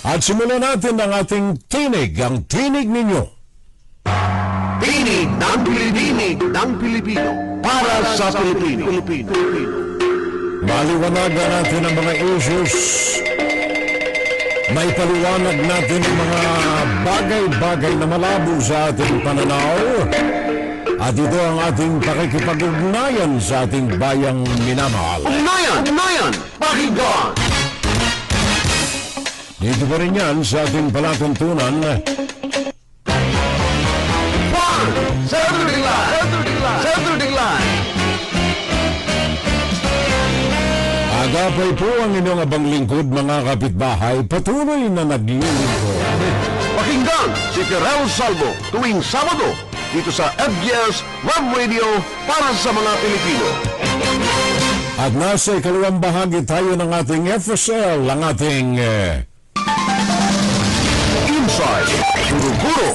At simulan natin ang ating tinig, ang tinig ninyo. Tinig ng Pilipino para sa Pilipino. Maliwanagan natin ang mga issues. May paliwanag natin ang mga bagay-bagay na malabo sa ating pananaw. At ito ang ating pakikipag-ugnayan sa ating bayang minamahal. Ugnayan, pakinggan! Dito pa rin yan sa ating palatuntunan. Saturday Live! Agapay po ang inyong abang lingkod, mga kapitbahay, patuloy na naglilingkod. Pakinggan si Terrell Salvo tuwing Sabado dito sa FBS Web Radio para sa mga Pilipino. At nasa ikalawang bahagi tayo ng ating FSL, ang ating Inside, Guro-Guro,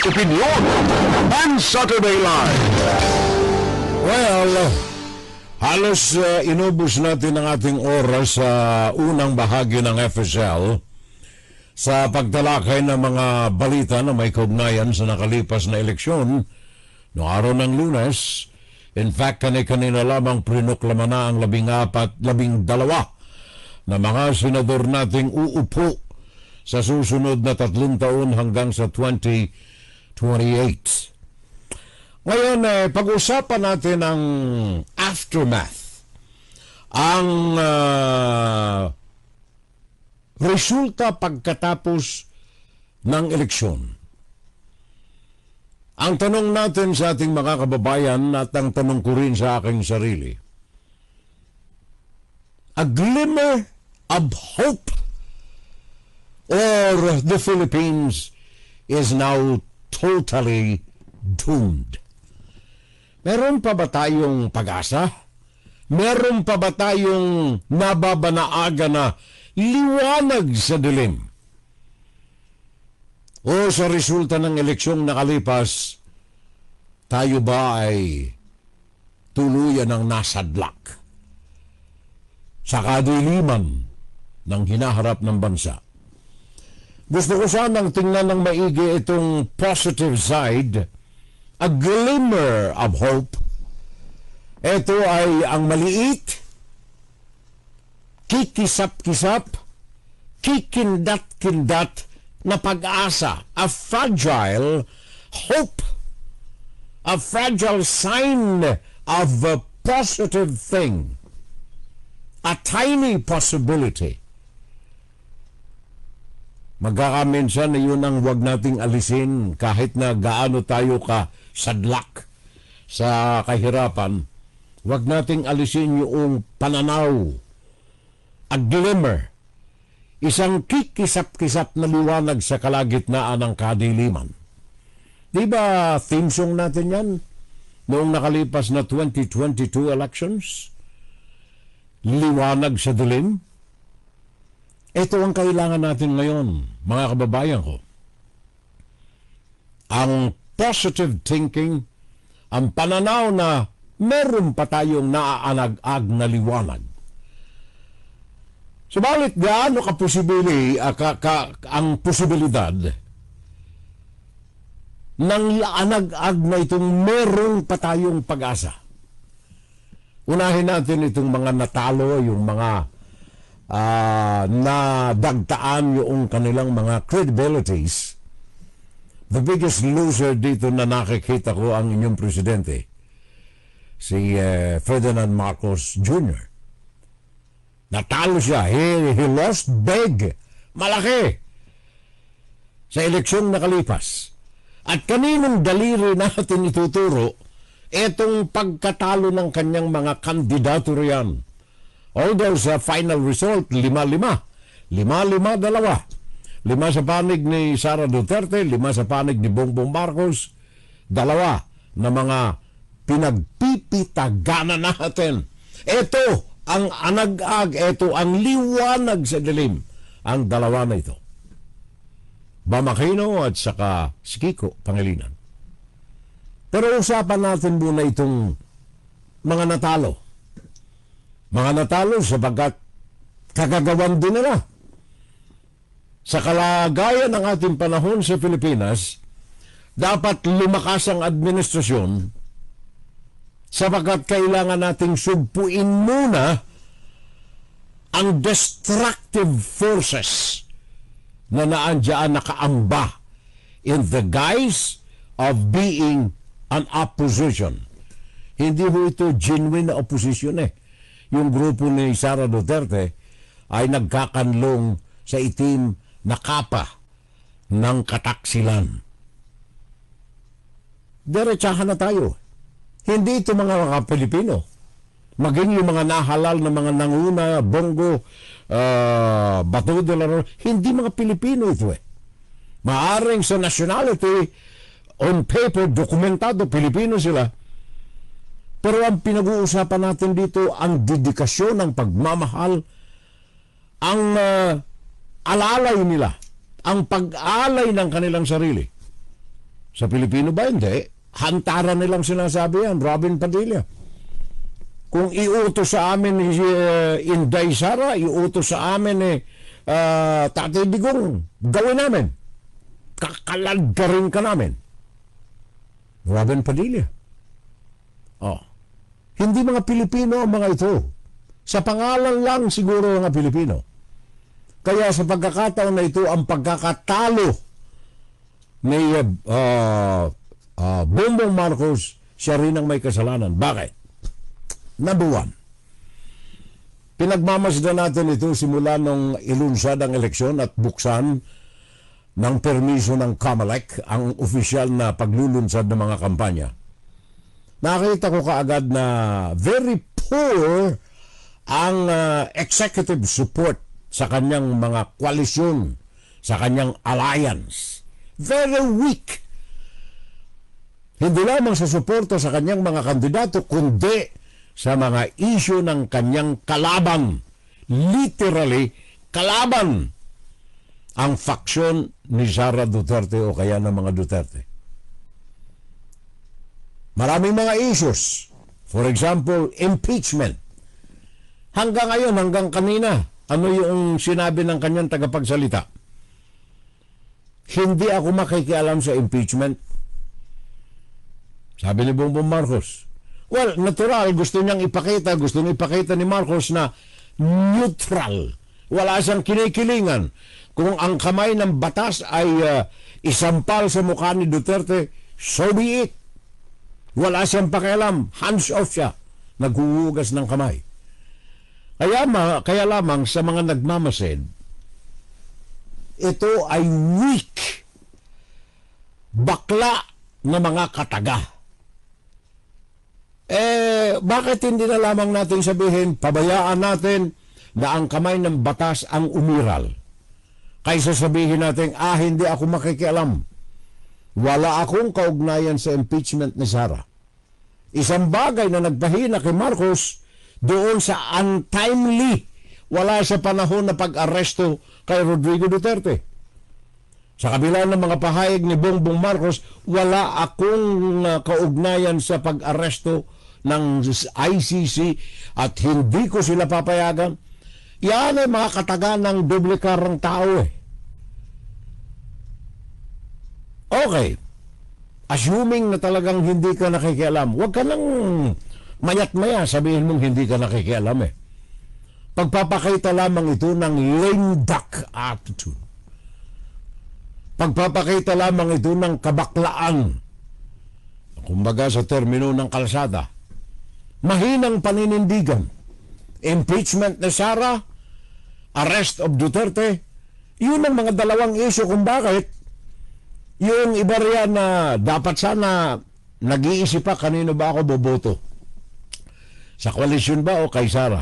Opinion, and Saturday Live. Well, halos inubos natin ang ating oras sa unang bahagi ng FSL sa pagtalakay ng mga balita na may kaugnayan sa nakalipas na eleksyon noong araw ng Lunes. In fact, kanina lamang prinoklama na ang 12 na mga senador nating uupo sa susunod na 3 taon hanggang sa 2028. Ngayon, pag-usapan natin ang aftermath, ang resulta pagkatapos ng eleksyon. Ang tanong natin sa ating mga kababayan at ang tanong ko rin sa aking sarili, a glimmer of hope or the Philippines is now totally doomed? Meron pa ba tayong pag-asa? Meron pa ba tayong nababanaaga na liwanag sa dilim? O sa resulta ng eleksyong nakalipas, tayo ba ay tuluyan ng nasadlak sa kadiliman ng hinaharap ng bansa? Gusto ko sanang tingnan ng maigi itong positive side, a glimmer of hope. Ito ay ang maliit, kikisap-kisap, kikindat-kindat na pag-asa, a fragile hope, a fragile sign of a positive thing, a tiny possibility. Magkakaminsan na yun ang wag nating alisin kahit na gaano tayo ka sadlak sa kahirapan. Wag nating alisin yung pananaw, a glimmer, isang kikisap-kisap na liwanag sa kalagitnaan ng kadiliman. Di ba theme song natin yan noong nakalipas na 2022 elections? Liwanag sa dilim. Ito ang kailangan natin ngayon, mga kababayan ko. Ang positive thinking, ang pananaw na meron pa tayong naaanag-ag na liwanag. Subalit gaano ang posibilidad ng anag-ag na itong meron pa tayong pag-asa? Unahin natin itong mga natalo, yung mga nadagtaan yung kanilang mga credibilities. The biggest loser dito na nakikita ko ang inyong presidente, si Ferdinand Marcos Jr. Natalo siya. He lost big. Malaki. Sa eleksyong nakalipas. At kaninong daliri natin ituturo itong pagkatalo ng kanyang mga kandidato riyan. Although sa final result, 5-5. 5-5-2. 5 sa panig ni Sara Duterte, 5 sa panig ni Bongbong Marcos, 2 na mga pinagpipitaganan natin. Ito ang anag-ag, ito ang liwanag sa dilim, ang dalawa na ito. Bam Aquino at saka si Kiko Pangilinan. Pero usapan natin muna itong mga natalo. Mga natalo sapagkat kagagawan din nila. Sa kalagayan ng ating panahon sa Pilipinas, dapat lumakas ang administrasyon sapagkat kailangan nating sugpuin muna ang destructive forces na naandyan nakaamba in the guise of being an opposition. Hindi ho ito genuine na opposition eh. Yung grupo ni Sara Duterte ay nagkakanlong sa itim na kapa ng kataksilan. Diretsahan na tayo. Hindi ito mga Pilipino. Maging yung mga nahalal na mga nanguna, Bongo, Bato de la Rosa, hindi mga Pilipino ito eh. Maaring sa nationality, on paper, dokumentado, Pilipino sila. Pero ang pinag-uusapan natin dito, ang dedikasyon, ang pagmamahal, ang alalay nila, ang pag-alay ng kanilang sarili. Sa Pilipino ba? Hindi. Hantaran nilang sinasabi yan, Robin Padilla. Kung iutos sa amin ni Inday Sara, iutos sa amin ni Tatay Digong, gawin namin. Kakalagdarin ka namin. Robin Padilla. Oh. Hindi mga Pilipino ang mga ito. Sa pangalan lang siguro mga Pilipino. Kaya sa pagkakataon na ito, ang pagkakatalo ni Bongbong Marcos, siya rin ang may kasalanan. Bakit? Number one, pinagmamasdan natin ito simula nung ilunsad ang eleksyon at buksan ng permiso ng COMELEC, ang opisyal na paglulunsad ng mga kampanya. Nakita ko kaagad na very poor ang executive support sa kanyang mga koalisyon, sa kanyang alliance. Very weak. Hindi lamang sa suporta sa kanyang mga kandidato, kundi sa mga isyu ng kanyang kalaban. Literally, kalaban ang faksyon ni Sara Duterte o kaya ng mga Duterte. Maraming mga issues. For example, impeachment. Hanggang ngayon, hanggang kanina, ano yung sinabi ng kanyang tagapagsalita? Hindi ako makikialam sa impeachment. Sabi ni Bongbong Marcos. Well, natural, gusto niyang ipakita ni Marcos na neutral. Wala siyang kinikilingan. Kung ang kamay ng batas ay isampal sa mukha ni Duterte, so be it. Wala siyang pakialam. Hands off siya. Naghuhugas ng kamay. Kaya lamang sa mga nagmamasid, ito ay weak. Bakla na mga kataga. Bakit hindi na lamang natin sabihin, pabayaan natin na ang kamay ng batas ang umiral? Kaysa sabihin natin, hindi ako makikialam. Wala akong kaugnayan sa impeachment ni Sara. Isang bagay na nagpahina kay Marcos doon sa untimely, wala sa panahon na pag-aresto kay Rodrigo Duterte. Sa kabila ng mga pahayag ni Bongbong Marcos, wala akong kaugnayan sa pag-aresto ng ICC at hindi ko sila papayagan. Yan ay mga kataga ng doble karang tao eh. Okay. Assuming na talagang hindi ka nakikialam, huwag ka nang mayat-maya sabihin mong hindi ka nakikialam eh. Pagpapakita lamang ito ng lame duck attitude. Pagpapakita lamang ito ng kabaklaan. Kumbaga sa termino ng kalsada. Mahinang paninindigan. Impeachment ni Sara, arrest of Duterte, yun ang mga dalawang issue kung bakit yung iba riyan na dapat sana nag-iisip pa kanino ba ako boboto. Sa koalisyon ba o kay Sara?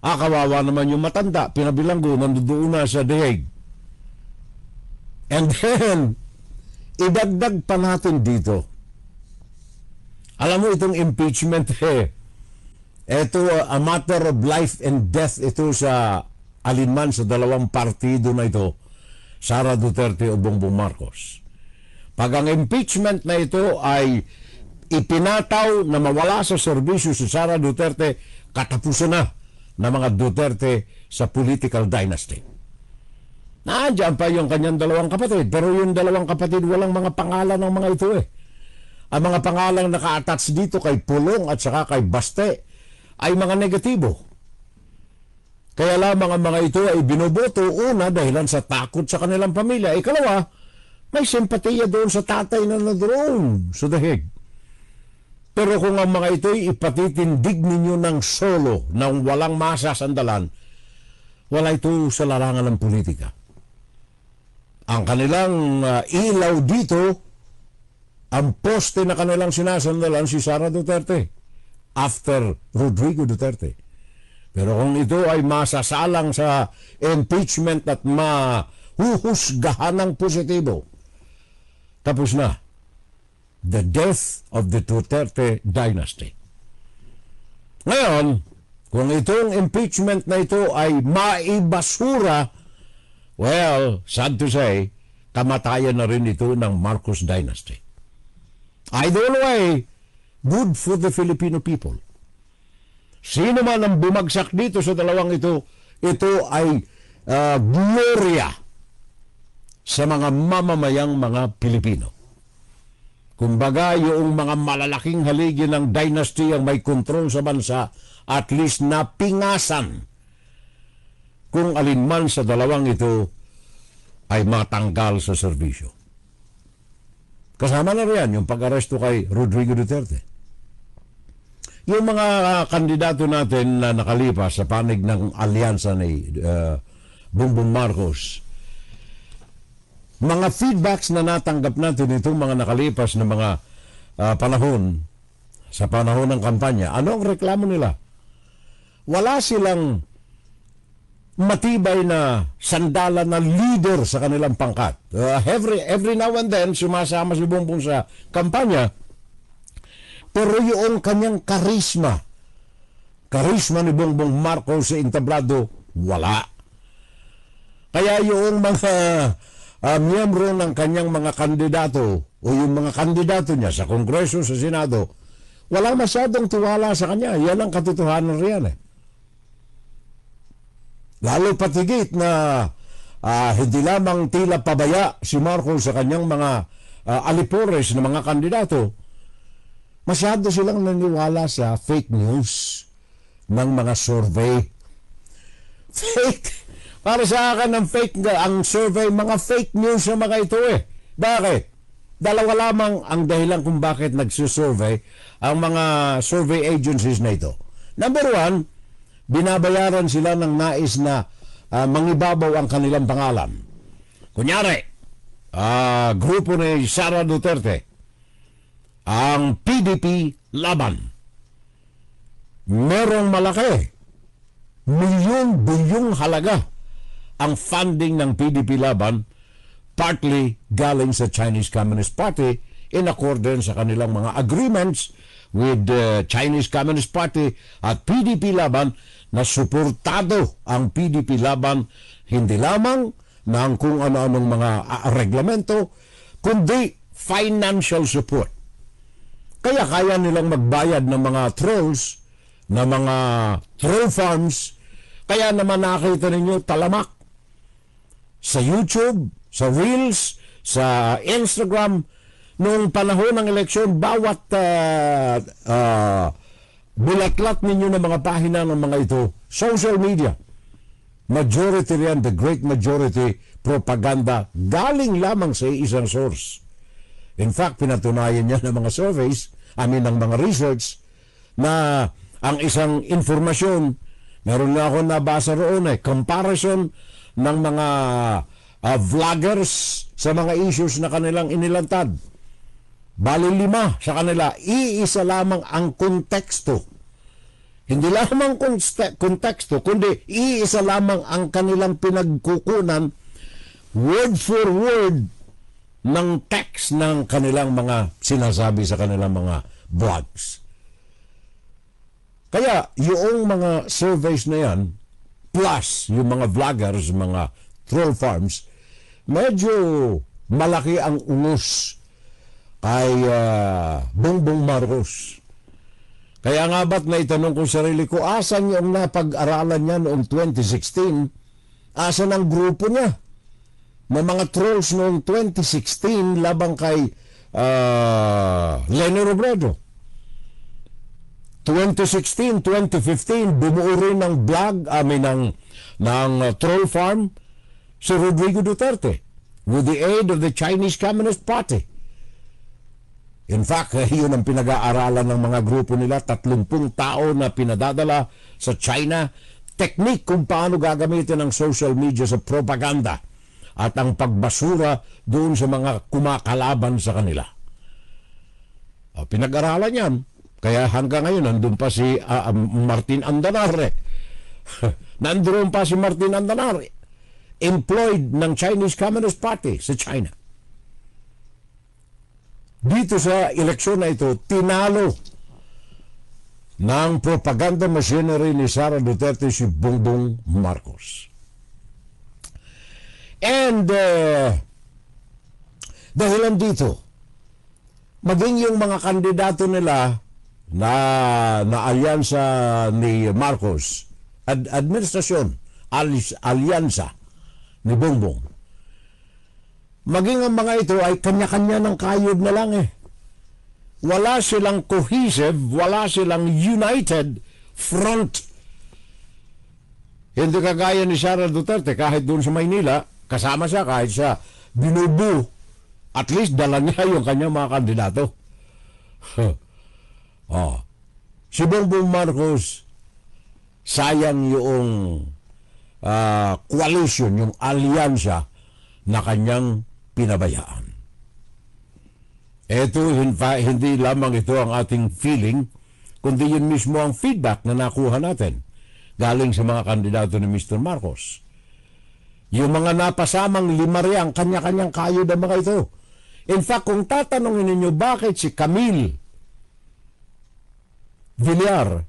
Kawawa naman yung matanda, pinabilanggo, nandoon na sa The Hague. And then, idagdag pa natin dito. Alam mo itong impeachment ito a matter of life and death ito sa alinman sa dalawang partido na ito, Sara Duterte o Bongbong Marcos. Pag ang impeachment na ito ay ipinataw na mawala sa serbisyo si Sara Duterte, katapusan na ng mga Duterte sa political dynasty. Nandiyan pa yung kanyang dalawang kapatid. Pero yung dalawang kapatid, walang mga pangalan ng mga ito eh. Ang mga pangalang naka-attach dito kay Pulong at saka kay Baste ay mga negatibo. Kaya lamang ang mga ito ay binoboto, una dahilan sa takot sa kanilang pamilya. Ikalawa, may simpatiya doon sa tatay na nadoon sa dahig. Pero kung ang mga ito ay ipatitindig ninyo ng solo, ng walang masasandalan, wala ito sa larangan ng politika. Ang kanilang ilaw dito, ang poste na kanilang sinasandalan si Sara Duterte after Rodrigo Duterte. Pero kung ito ay masasalang sa impeachment at mahuhusgahan ng positibo, tapos na. The death of the Duterte dynasty. Ngayon, kung itong impeachment na ito ay maibasura, well, sad to say, kamatayan na rin ito ng Marcos dynasty. Either way, good for the Filipino people. Sino man ang bumagsak dito sa dalawang ito ay gloria sa mga mamamayang mga Pilipino. Kumbaga, yung mga malalaking haligi ng dynasty ang may kontrol sa bansa, at least napingasan kung alinman sa dalawang ito ay matanggal sa serbisyo. Kasama na riyan yung pag-aresto kay Rodrigo Duterte. Yung mga kandidato natin na nakalipas sa panig ng alyansa ni Bongbong Marcos, mga feedbacks na natanggap natin itong mga nakalipas na mga panahon, sa panahon ng kampanya, ano ang reklamo nila? Wala silang matibay na sandalan na leader sa kanilang pangkat. Every now and then, sumasama si Bongbong sa kampanya, pero yung kanyang karisma ni Bongbong Marcos sa entablado, wala. Kaya yung mga miyembro ng kanyang mga kandidato o yung mga kandidato niya sa Kongreso, sa Senado, wala masyadong tiwala sa kanya. Yan ang katotohanan riyan eh. Lalo patigit na hindi lamang tila pabaya si Marcos sa kanyang mga alipores na mga kandidato, masyado silang naniwala sa fake news ng mga survey. Fake. Para sa akin ang survey, mga fake news sa mga ito eh. Bakit? Dalawa lamang ang dahilan kung bakit nagsusurvey ang mga survey agencies na ito. Number one, binabayaran sila ng nais na mangibabaw ang kanilang pangalan. Kunyari, grupo ni Sara Duterte, ang PDP Laban. Merong malaki, milyon-bilyong halaga ang funding ng PDP Laban, partly galing sa Chinese Communist Party in accordance sa kanilang mga agreements with the Chinese Communist Party at PDP Laban, na suportado ang PDP Laban hindi lamang ng kung ano-anong mga reglamento, kundi financial support. Kaya nilang magbayad ng mga trolls, na mga troll farms. Kaya naman nakita ninyo talamak sa YouTube, sa Reels, sa Instagram, noong panahon ng eleksyon, bawat bulatlat ninyo ng mga pahina ng mga ito, social media, majority riyan, the great majority, propaganda, galing lamang sa isang source. In fact, pinatunayan niya ng mga surveys, ng mga research, na ang isang informasyon, meron na ako nabasa roon comparison ng mga vloggers sa mga issues na kanilang inilantad. Bali 5 sa kanila, iisa lamang ang konteksto. Hindi lamang konteksto, kundi iisa lamang ang kanilang pinagkukunan word for word ng text ng kanilang mga sinasabi sa kanilang mga blogs. Kaya yung mga surveys na yan, plus yung mga vloggers, mga troll farms, medyo malaki ang ungus kay Bongbong Marcos. Kaya nga ba't naitanong ko sarili ko, asan yung napag-aralan niya noong 2016? Asan ang grupo niya? ng mga trolls noong 2016 labang kay Leni Robredo. 2016, 2015, bumuo rin ng blog, ng troll farm si Rodrigo Duterte with the aid of the Chinese Communist Party. In fact, yun ang pinag-aaralan ng mga grupo nila, 30 tao na pinadadala sa China, teknik kung paano gagamitin ang social media sa propaganda at ang pagbasura doon sa mga kumakalaban sa kanila. Pinag-aralan yan. Kaya hanggang ngayon, nandun pa si Martin Andanare. Nandun pa si Martin Andanare. Employed ng Chinese Communist Party sa China. Dito sa eleksyon na ito, tinalo ng propaganda machinery ni Sara Duterte si Bongbong Marcos. And dahilan dito, maging yung mga kandidato nila na alyansa ni Marcos, administrasyon, alyansa ni Bongbong, maging ang mga ito ay kanya-kanya ng kayod na lang eh. Wala silang cohesive, wala silang united front. Hindi kagaya ni Sara Duterte, kahit doon sa Maynila, kasama siya, kahit siya binubu, at least dala niya yung kanyang mga kandidato. Si Bongbong Marcos, sayang yung coalition, yung alyansa na kanyang pinabayaan. Ito, hindi lamang ito ang ating feeling, kundi yun mismo ang feedback na nakuha natin galing sa mga kandidato ni Mr. Marcos. Yung mga napasamang limariyang kanya-kanyang kayod ang mga ito. In fact, kung tatanungin ninyo bakit si Camille Villar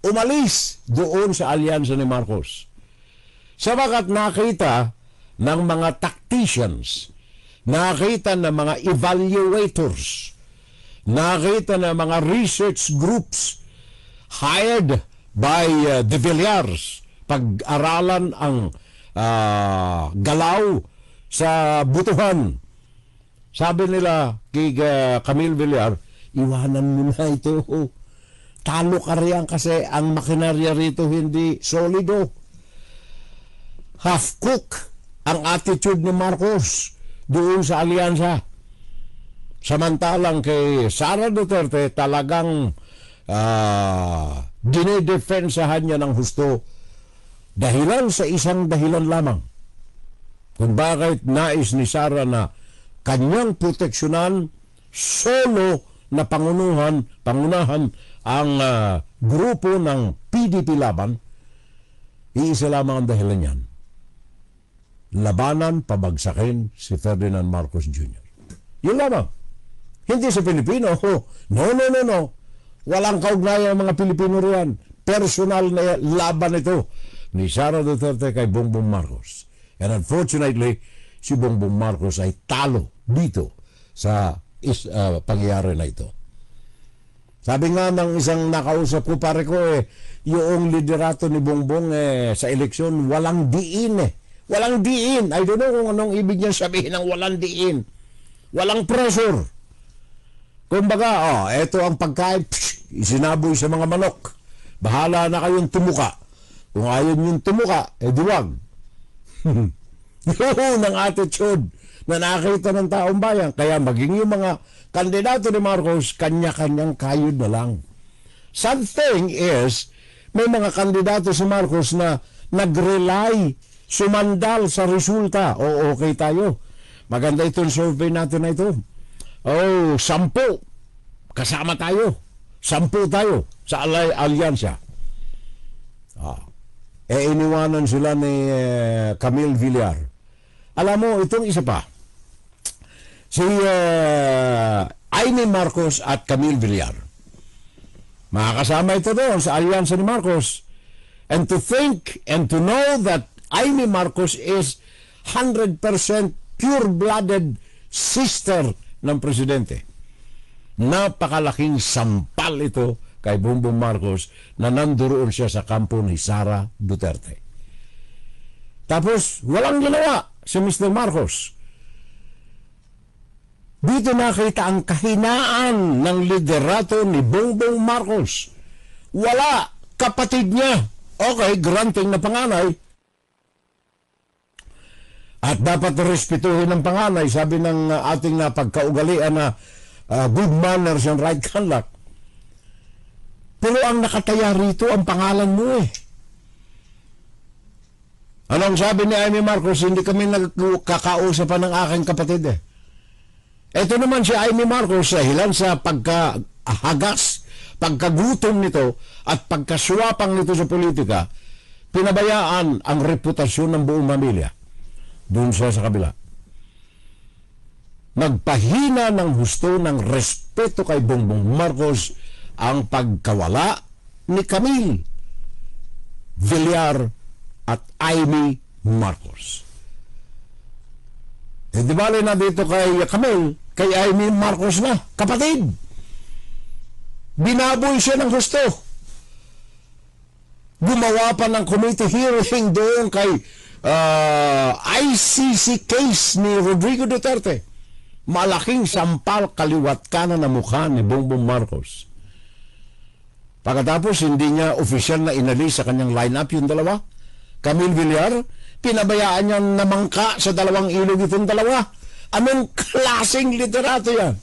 umalis doon sa alyansa ni Marcos, sabagat nakita ng mga tacticians, nakita ng mga evaluators, nakita ng mga research groups hired by the Villars, pag-aralan ang galaw sa butuhan. Sabi nila kay Camille Villar, iwanan mo na ito. Talo ka riyan kasi ang makinarya rito hindi solido. Half-cook ang attitude ni Marcos doon sa alyansa. Samantalang kay Sara Duterte talagang dinedefensahan niya ng husto dahilan sa isang dahilan lamang. Kung bakit nais ni Sara na kanyang proteksyonan solo na pangunahan ang grupo ng PDP laban, iisa lamang ang dahilan niyan. Labanan, pabagsakin si Ferdinand Marcos Jr. Yun lamang. Hindi sa Pilipino. No. Walang kaugnayan ang mga Pilipino riyan. Personal na laban ito ni Sara Duterte kay Bongbong Marcos. And unfortunately, si Bongbong Marcos ay talo dito sa pangyayari na ito. Sabi nga ng isang nakausap ko, pare ko, yung liderato ni Bongbong sa eleksyon, walang diin Walang diin. I don't know kung anong ibig niya sabihin ng walang diin. Walang pressure. Kumbaga, ito ang pagkain, isinaboy sa mga manok. Bahala na kayong tumuka. Kung ayaw niyong tumuka, diwag. Yun ang attitude na nakita ng taong bayan. Kaya maging yung mga kandidato ni Marcos, kanya-kanyang kayod na lang. Sad thing is, may mga kandidato si Marcos na nag-rely, sumandal sa resulta. Okay tayo. Maganda itong survey natin na ito. 10. Kasama tayo. 10 tayo sa alyansa. Iniwanan sila ni Camille Villar. Alam mo, itong isa pa. Si Amy Marcos at Camille Villar. Makakasama ito doon sa alyansa ni Marcos. And to think and to know that Amy Marcos is 100% pure-blooded sister ng presidente. Napakalaking sampal ito kay Bongbong Marcos na nanduroon siya sa kampo ni Sara Duterte. Tapos, walang ginawa si Mr. Marcos. Dito nakita ang kahinaan ng liderato ni Bongbong Marcos. Wala, kapatid niya. Okay, granting na panganay. At dapat respetuhin ng panganay, sabi ng ating pagkaugalian na good manners and right conduct. Pero ang nakataya rito, ang pangalan mo eh. Anong sabi ni Amy Marcos? Hindi kami nagkakausapan ng aking kapatid eh. Ito naman si Amy Marcos, dahilan sa pagkahagas, pagkagutom nito at pagkaswapang nito sa politika, pinabayaan ang reputasyon ng buong pamilya. Doon siya sa kabila. Nagpahina ng husto ng respeto kay Bongbong Marcos ang pagkawala ni Camille Villar at Amy Marcos. Di bale na dito kay Camille, kay Amy Marcos na, kapatid. Binaboy siya ng husto. Gumawa pa ng committee hearing doon kay ICC case ni Rodrigo Duterte. Malaking sampal kaliwat kanan na mukha ni Bongbong Marcos. Pagkatapos, hindi niya opisyal na inalis sa kanyang lineup yung dalawa. Camille Villar, pinabayaan niya namangka sa dalawang ilog itong dalawa. Anong klaseng liderato yan?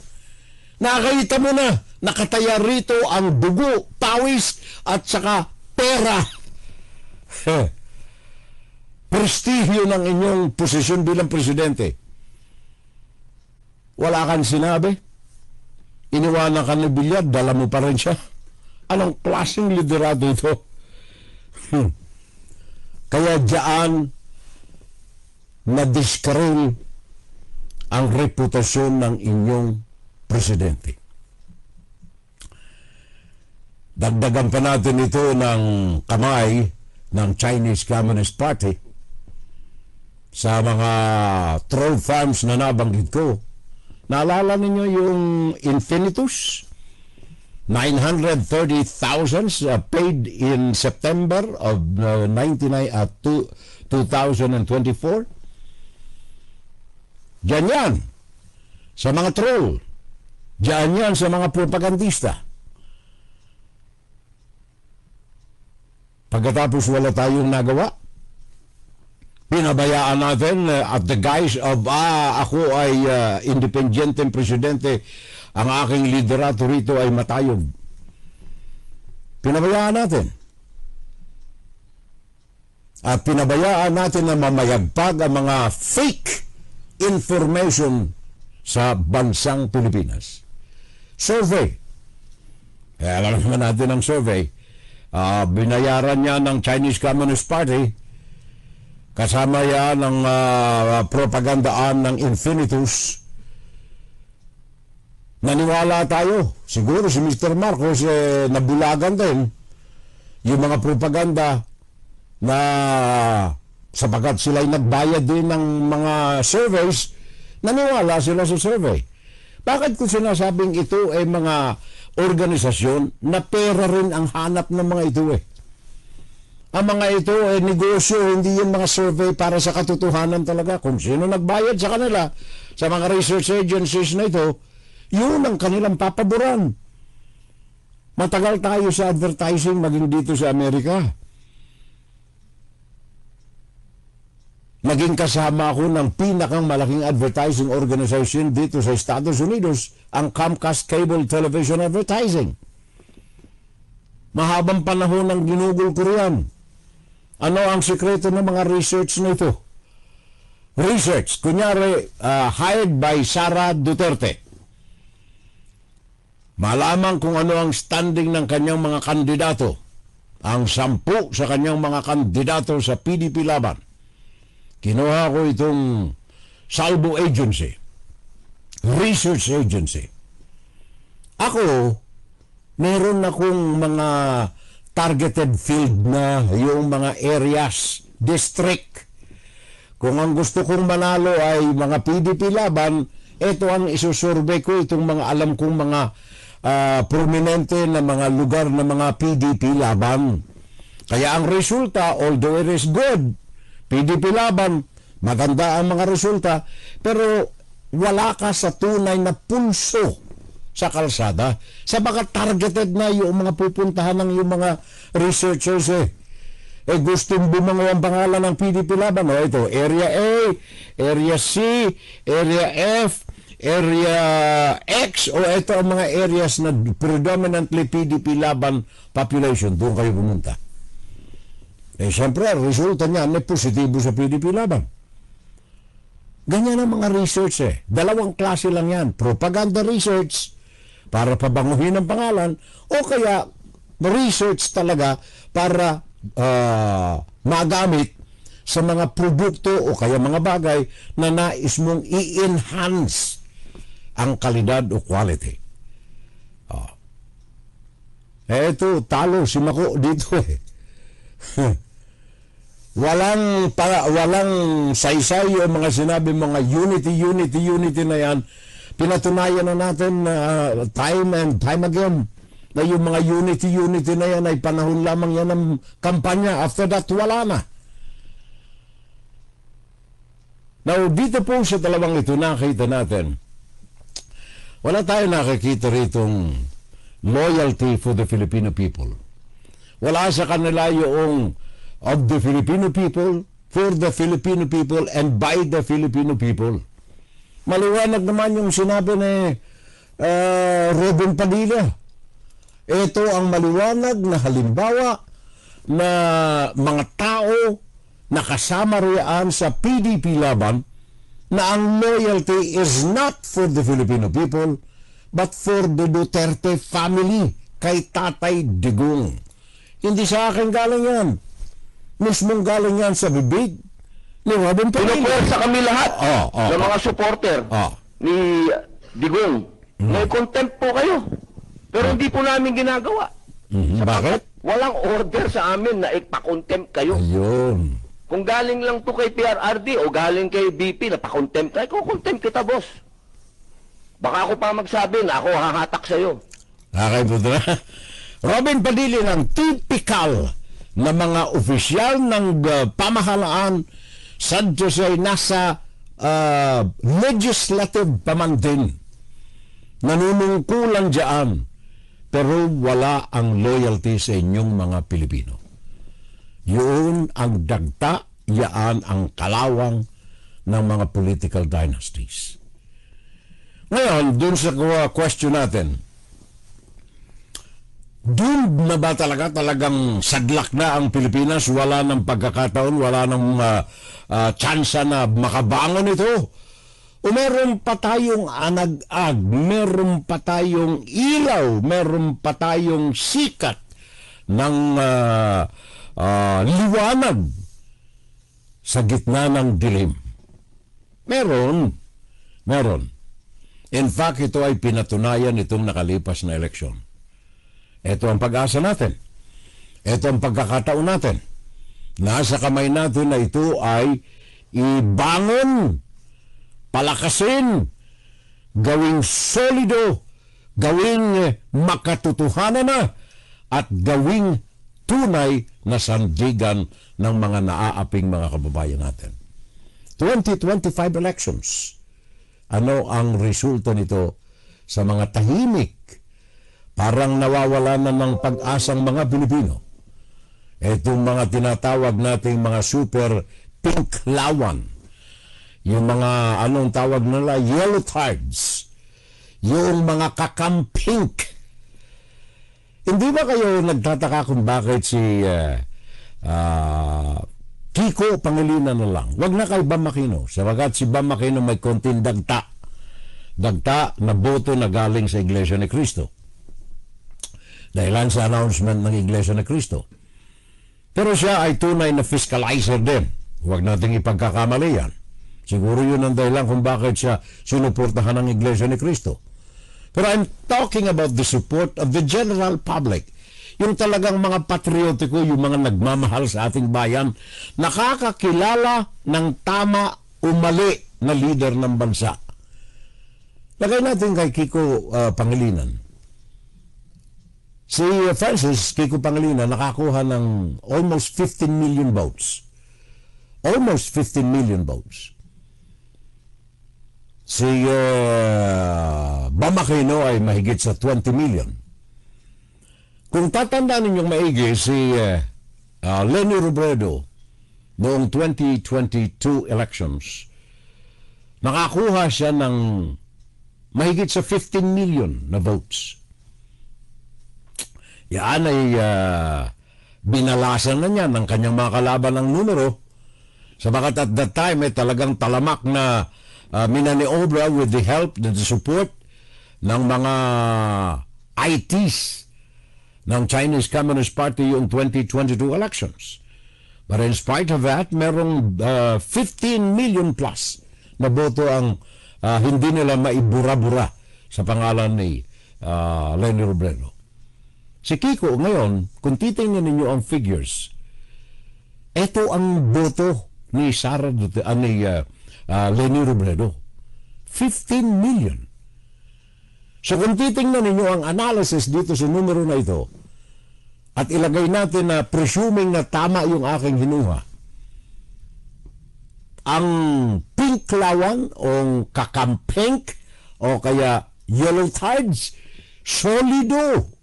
Nakakita mo na, nakataya rito ang dugo, pawis, at saka pera. Prestigyo ng inyong posisyon bilang presidente. Wala kang sinabi. Iniwanan ka ni Villar, dala mo pa rin siya. Anong klaseng liderato ito? Kaya diyan na-diskaril ang reputasyon ng inyong presidente. Dagdagan pa natin ito ng kamay ng Chinese Communist Party sa mga troll farms na nabanggit ko. Naalala ninyo yung Infinitus? 930,000 paid in September of 2024. Diyan yan sa mga troll. Diyan yan sa mga propagandista. Pagkatapos wala tayong nagawa, pinabayaan natin at the guise of ako ay independenteng presidente, ang aking liderato rito ay matayog. Pinabayaan natin. At pinabayaan natin na mamayagpag ang mga fake information sa bansang Pilipinas. Survey. Alam naman natin ang survey. Binayaran niya ng Chinese Communist Party. Kasama yan ng propagandaan ng Infinitus. Naniwala tayo. Siguro si Mr. Marcos nabulagan din yung mga propaganda na sapagat sila'y nagbayad din ng mga surveys, naniwala sila sa survey. Bakit ko sinasabing ito ay mga organisasyon na pera rin ang hanap ng mga ito eh? Ang mga ito ay negosyo, hindi yung mga survey para sa katotohanan talaga. Kung sino nagbayad sa kanila, sa mga research agencies na ito, yun ang kanilang papaboran. Matagal tayo sa advertising maging dito sa Amerika. Maging kasama ako ng pinakang malaking advertising organization dito sa Estados Unidos, ang Comcast Cable Television Advertising. Mahabang panahon ang ginugol ko riyan. Ano ang sikreto ng mga research na ito? Research, kunyari, hired by Sara Duterte. Malaman kung ano ang standing ng kanyang mga kandidato. Ang 10 sa kanyang mga kandidato sa PDP laban. Kinuha ko itong Salvo Agency, research agency. Ako, meron akong mga targeted field na yung mga areas, district. Kung ang gusto kong manalo ay mga PDP laban, ito ang isusurvey ko, itong mga alam kong mga prominente na mga lugar na mga PDP laban. Kaya ang resulta, although it is good, PDP laban, maganda ang mga resulta, pero wala ka sa tunay na pulso sa kalsada. Sa mga targeted na yung mga pupuntahan ng yung mga researchers gustong bumango ang pangalan ng PDP laban. Ito, Area A, Area C, Area F, Area X, ito ang mga areas na predominantly PDP laban population. Doon kayo pumunta. Siyempre, resulta niyan may positibo sa PDP laban. Ganyan ang mga research Dalawang klase lang yan. Propaganda research para pabanguhin ang pangalan, o kaya research talaga para magamit sa mga produkto o kaya mga bagay na nais mong i-enhance ang kalidad o quality. Ito, talo si Mako dito walang saysay o mga sinabi mga unity na yan. Pinatunayan na natin time and time again na yung mga unity na yan ay panahon lamang yan ng kampanya. After that, wala na. Now, dito po sa dalawang ito nakita natin, wala tayo nakikita ritong loyalty for the Filipino people. Wala sa kanila yung of the Filipino people, for the Filipino people, and by the Filipino people. Maliwanag naman yung sinabi ni Robin Padilla. Ito ang maliwanag na halimbawa na mga tao na kasama riyan sa PDP laban na ang loyalty is not for the Filipino people but for the Duterte family kay Tatay Digong. Hindi sa akin galing yan. Mismong galing yan sa bibig ni Robin Padilla. Pinupuwersa kami lahat ng mga supporter ni Digong. May contempt po kayo. Pero hindi po namin ginagawa. Bakit? Walang order sa amin na ipakontempt kayo. Ayun. Kung galing lang to kay PRRD o galing kay BP na pakontempt tayo, kukontempt kita, boss. Baka ako pa magsabi na ako hahatak sa'yo. Okay po na. Robin Padilla ng typical na mga opisyal ng pamahalaan sadyo siya nasa legislative pamantin. Nanunungkulan dyan. Pero wala ang loyalty sa inyong mga Pilipino. Yun ang dagta, yaan ang kalawang ng mga political dynasties. Ngayon, dun sa question natin, dun na ba talagang sadlak na ang Pilipinas? Wala ng pagkakataon, wala ng tsansa na makabangon ito? O meron pa tayong anag-ag, meron pa tayong ilaw, meron pa tayong sikat ng liwanag sa gitna ng dilim? Meron. In fact, ito ay pinatunayan itong nakalipas na eleksyon. Ito ang pag-asa natin. Ito ang pagkakataon natin. Nasa kamay natin na ito ay ibangon, palakasin, gawing solido, gawing makatotohanan na, at gawing tunay na sandigan ng mga naaaping mga kababayan natin. 2025 elections. Ano ang resulta nito sa mga tahimik, parang nawawala na ng pag-asang mga Pilipino? Itong mga tinatawag nating mga super pink lawan. Yung mga, anong tawag nila, yellow cards. Yung mga kakampink. Hindi ba kayo nagtataka kung bakit si Kiko Pangilinan na lang? Wag na kay Bam Aquino. Sabagat si Bam Aquino may konting dagta. Dagta na boto na galing sa Iglesia ni Cristo. Dahilan sa announcement ng Iglesia ni Cristo. Pero siya ay tunay na fiscalizer din. Huwag nating ipagkakamali yan. Siguro yun ang dahilan kung bakit siya sinuportahan ng Iglesia ni Cristo. Pero I'm talking about the support of the general public. Yung talagang mga patriotiko, yung mga nagmamahal sa ating bayan, nakakakilala ng tama o mali na leader ng bansa. Lagay natin kay Kiko Pangilinan. Si Francis Kiko Pangilinan nakakuha ng almost 15 million votes. almost 15 million votes. Si Bam Aquino ay mahigit sa 20 million. Kung tatandaan ninyong maigi si Leni Robredo noong 2022 elections, nakakuha siya ng mahigit sa 15 million na votes. Yan ay binalasan na niya ng kanyang mga kalaban ng numero, sabagat at that time ay talagang talamak na minaniobra with the help and the support ng mga ITs ng Chinese Communist Party yung 2022 elections. But in spite of that, merong 15 million plus na boto ang hindi nila maibura-bura sa pangalan ni Leni Robredo. Si Kiko ngayon, kung titingnan ninyo ang figures, ito ang boto ni Leni Robredo. 15 million. So kung titingnan ninyo ang analysis dito sa numero na ito, at ilagay natin na presuming na tama yung aking hinuha, ang pink lawan o kakampink o kaya yellow tides, solido.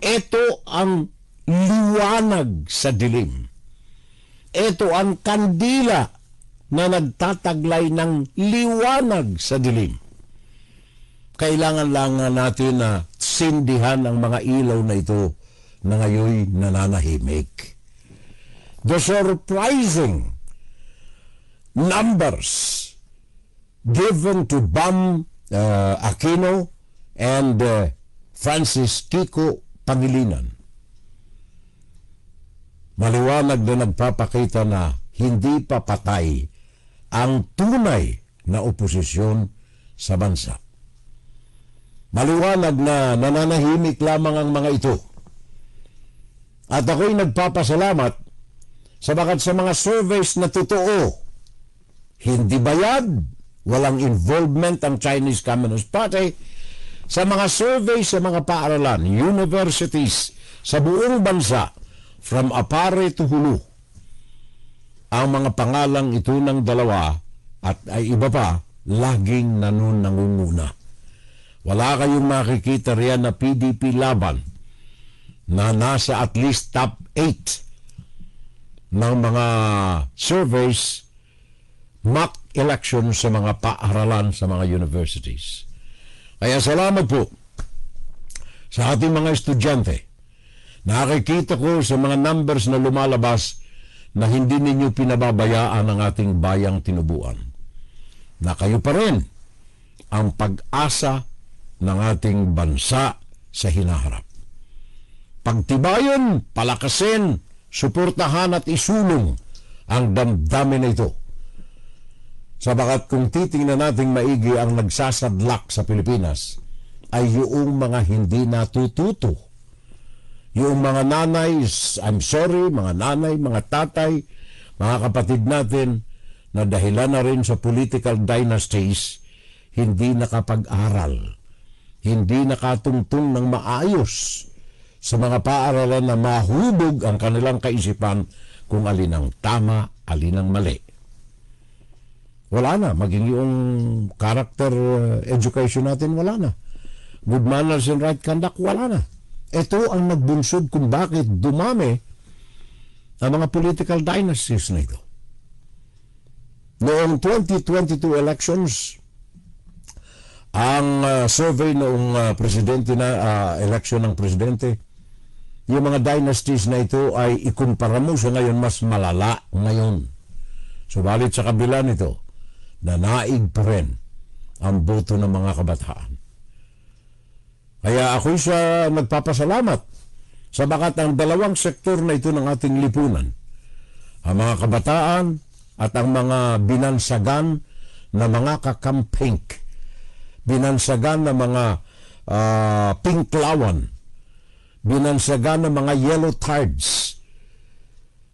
Ito ang liwanag sa dilim. Ito ang kandila na nagtataglay ng liwanag sa dilim. Kailangan lang natin na sindihan ang mga ilaw na ito na ngayon nananahimik. The surprising numbers given to Bam Aquino and Francis Kiko Pangilinan, maliwanag na nagpapakita na hindi pa patay ang tunay na oposisyon sa bansa. Maliwanag na nananahimik lamang ang mga ito. At ako'y nagpapasalamat sabagat sa mga surveys na totoo, hindi bayad, walang involvement ang Chinese Communist Party sa mga surveys sa mga paaralan, universities sa buong bansa, from Apare to Hulu. Ang mga pangalang ito ng dalawa at ay iba pa, laging nangunguna. Wala kayong makikita riyan na PDP laban na nasa at least top 8 ng mga surveys, mock election sa mga paaralan sa mga universities. Kaya salamat po sa ating mga estudyante. Nakikita ko sa mga numbers na lumalabas na hindi ninyo pinababayaan ang ating bayang tinubuan. Na kayo pa rin ang pag-asa ng ating bansa sa hinaharap. Pagtibayan, palakasin, suportahan at isulong ang damdamin na ito. Sabagat kung titingnan natin maigi ang nagsasadlak sa Pilipinas ay yung mga hindi natututo. Yung mga nanay, I'm sorry, mga nanay, mga tatay, mga kapatid natin na dahilan na rin sa political dynasties, hindi nakapag-aral, hindi nakatungtong ng maayos sa mga paaralan na mahubog ang kanilang kaisipan kung alin ang tama, alin ang mali. Wala na. Maging yung character education natin, wala na. Good manners and right conduct, wala na. Ito ang nagbunsod kung bakit dumami ang mga political dynasties na ito. Noong 2022 elections, ang survey noong presidente na election ng presidente, yung mga dynasties na ito ay ikumpara mo sa ngayon mas malala ngayon. Subalit sa kabila nito, nanaig pa rin ang boto ng mga kabataan. Kaya ako'y siya nagpapasalamat sabagat ang dalawang sektor na ito ng ating lipunan, ang mga kabataan at ang mga binansagan na mga kakampink, binansagan na mga pinklawan, binansagan na mga yellow cards.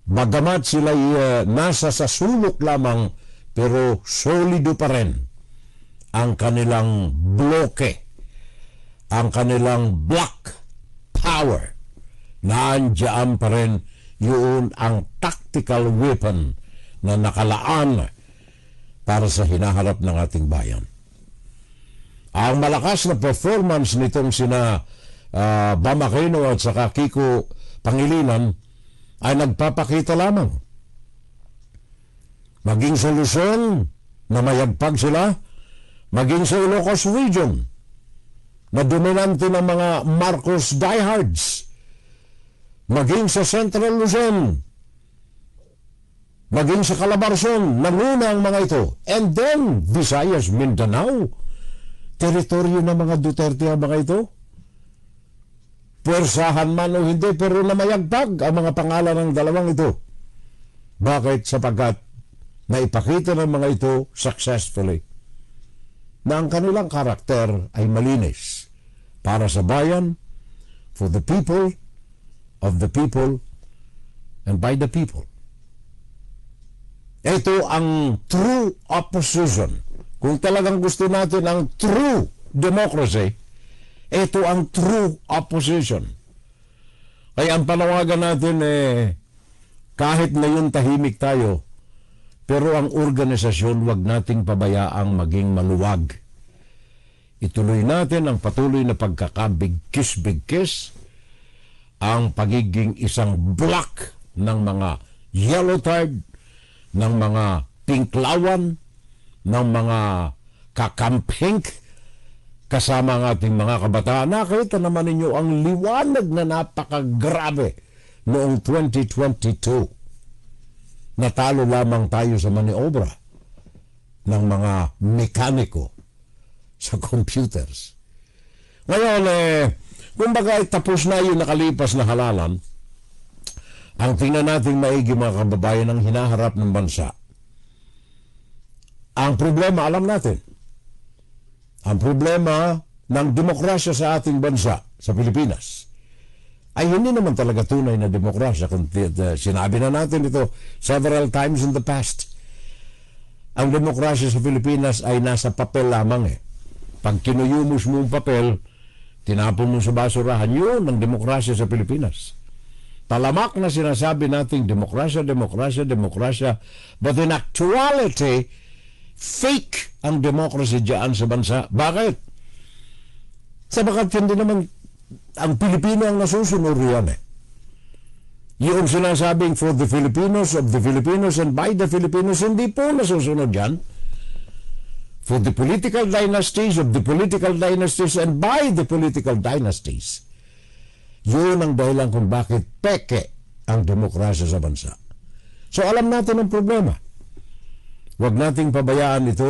Bagamat sila nasa sa sulok lamang, pero solido pa rin ang kanilang bloke, ang kanilang black power. Naandyan pa rin yun ang tactical weapon na nakalaan para sa hinaharap ng ating bayan. Ang malakas na performance nitong sina Bam Aquino at saka Kiko Pangilinan ay nagpapakita lamang. Maging sa Luzon, na mayagpag sila, maging sa Ilocos Region, na dominante ng mga Marcos diehards, maging sa Central Luzon, maging sa Calabarzon, nanguna ang mga ito. And then, Visayas, Mindanao, teritoryo ng mga Duterte ang mga ito. Puwersahan man o hindi, pero namayagpag ang mga pangalan ng dalawang ito. Bakit? Sapagkat naipakita ng mga ito successfully na ang kanilang karakter ay malinis para sa bayan, for the people, of the people, and by the people. Ito ang true opposition. Kung talagang gusto natin ang true democracy, ito ang true opposition. Kaya ang panawagan natin kahit ngayon tahimik tayo, pero ang organisasyon wag nating pabayaang maging maluwag. Ituloy natin ang patuloy na pagkakabigkis-bigkis, ang pagiging isang block ng mga yellow tide, ng mga pinklawan, ng mga kakampink, kasama ang ating mga kabataan. Nakita naman ninyo ang liwanag na napakagrabe noong 2022. Natalo lamang tayo sa maniobra ng mga mekaniko sa computers. Ngayon, kumbaga tapos na yung nakalipas na halalan, ang tingnan natin maigi mga kababayan ang hinaharap ng bansa. Ang problema, alam natin, ang problema ng demokrasya sa ating bansa, sa Pilipinas, ay hindi naman talaga tunay na demokrasya. Kung sinabi na natin ito several times in the past. Ang demokrasya sa Pilipinas ay nasa papel lamang. Pag kinuyumos mo ang papel, tinapon mo sa basurahan, yun ang demokrasya sa Pilipinas. Talamak na sinasabi nating demokrasya, demokrasya, demokrasya, but in actuality, fake ang democracy dyan sa bansa. Bakit? Sabagat hindi naman ang Pilipino ang nasusunod riyan Yung sinasabing for the Filipinos, of the Filipinos, and by the Filipinos, hindi po nasusunod yan. For the political dynasties, of the political dynasties, and by the political dynasties. Yun ang dahilan kung bakit peke ang demokrasya sa bansa. So alam natin ang problema. Huwag nating pabayaan ito.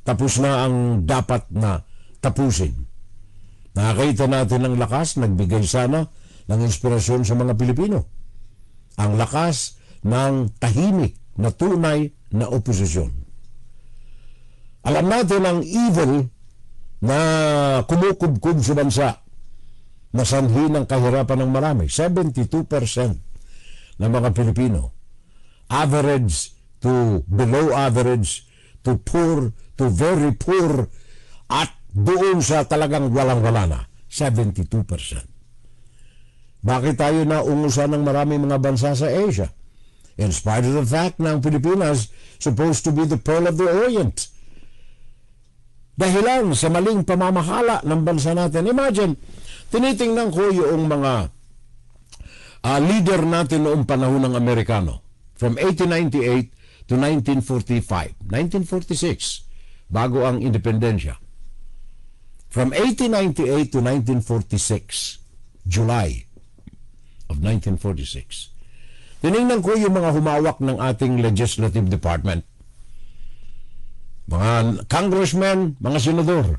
Tapos na ang dapat na tapusin. Nakakita natin ang lakas, nagbigay sana ng inspirasyon sa mga Pilipino. Ang lakas ng tahimik na tunay na oposisyon. Alam natin ang evil na kumukubkub sa bansa na sanhi ng kahirapan ng marami. 72% ng mga Pilipino. Average to below average, to poor, to very poor, at doon sa talagang walang-wala na, 72%. Bakit tayo naungusan ng marami mga bansa sa Asia? In spite of the fact na ang Pilipinas supposed to be the pearl of the Orient. Dahilan sa maling pamamahala ng bansa natin. Imagine, tinitingnan ko yung mga leader natin noong panahon ng Amerikano. From 1898 to 1945, 1946, bago ang independensya. From 1898 to 1946, July of 1946. Tinignan ko yung mga humawak ng ating legislative department. Mga congressmen, mga senador.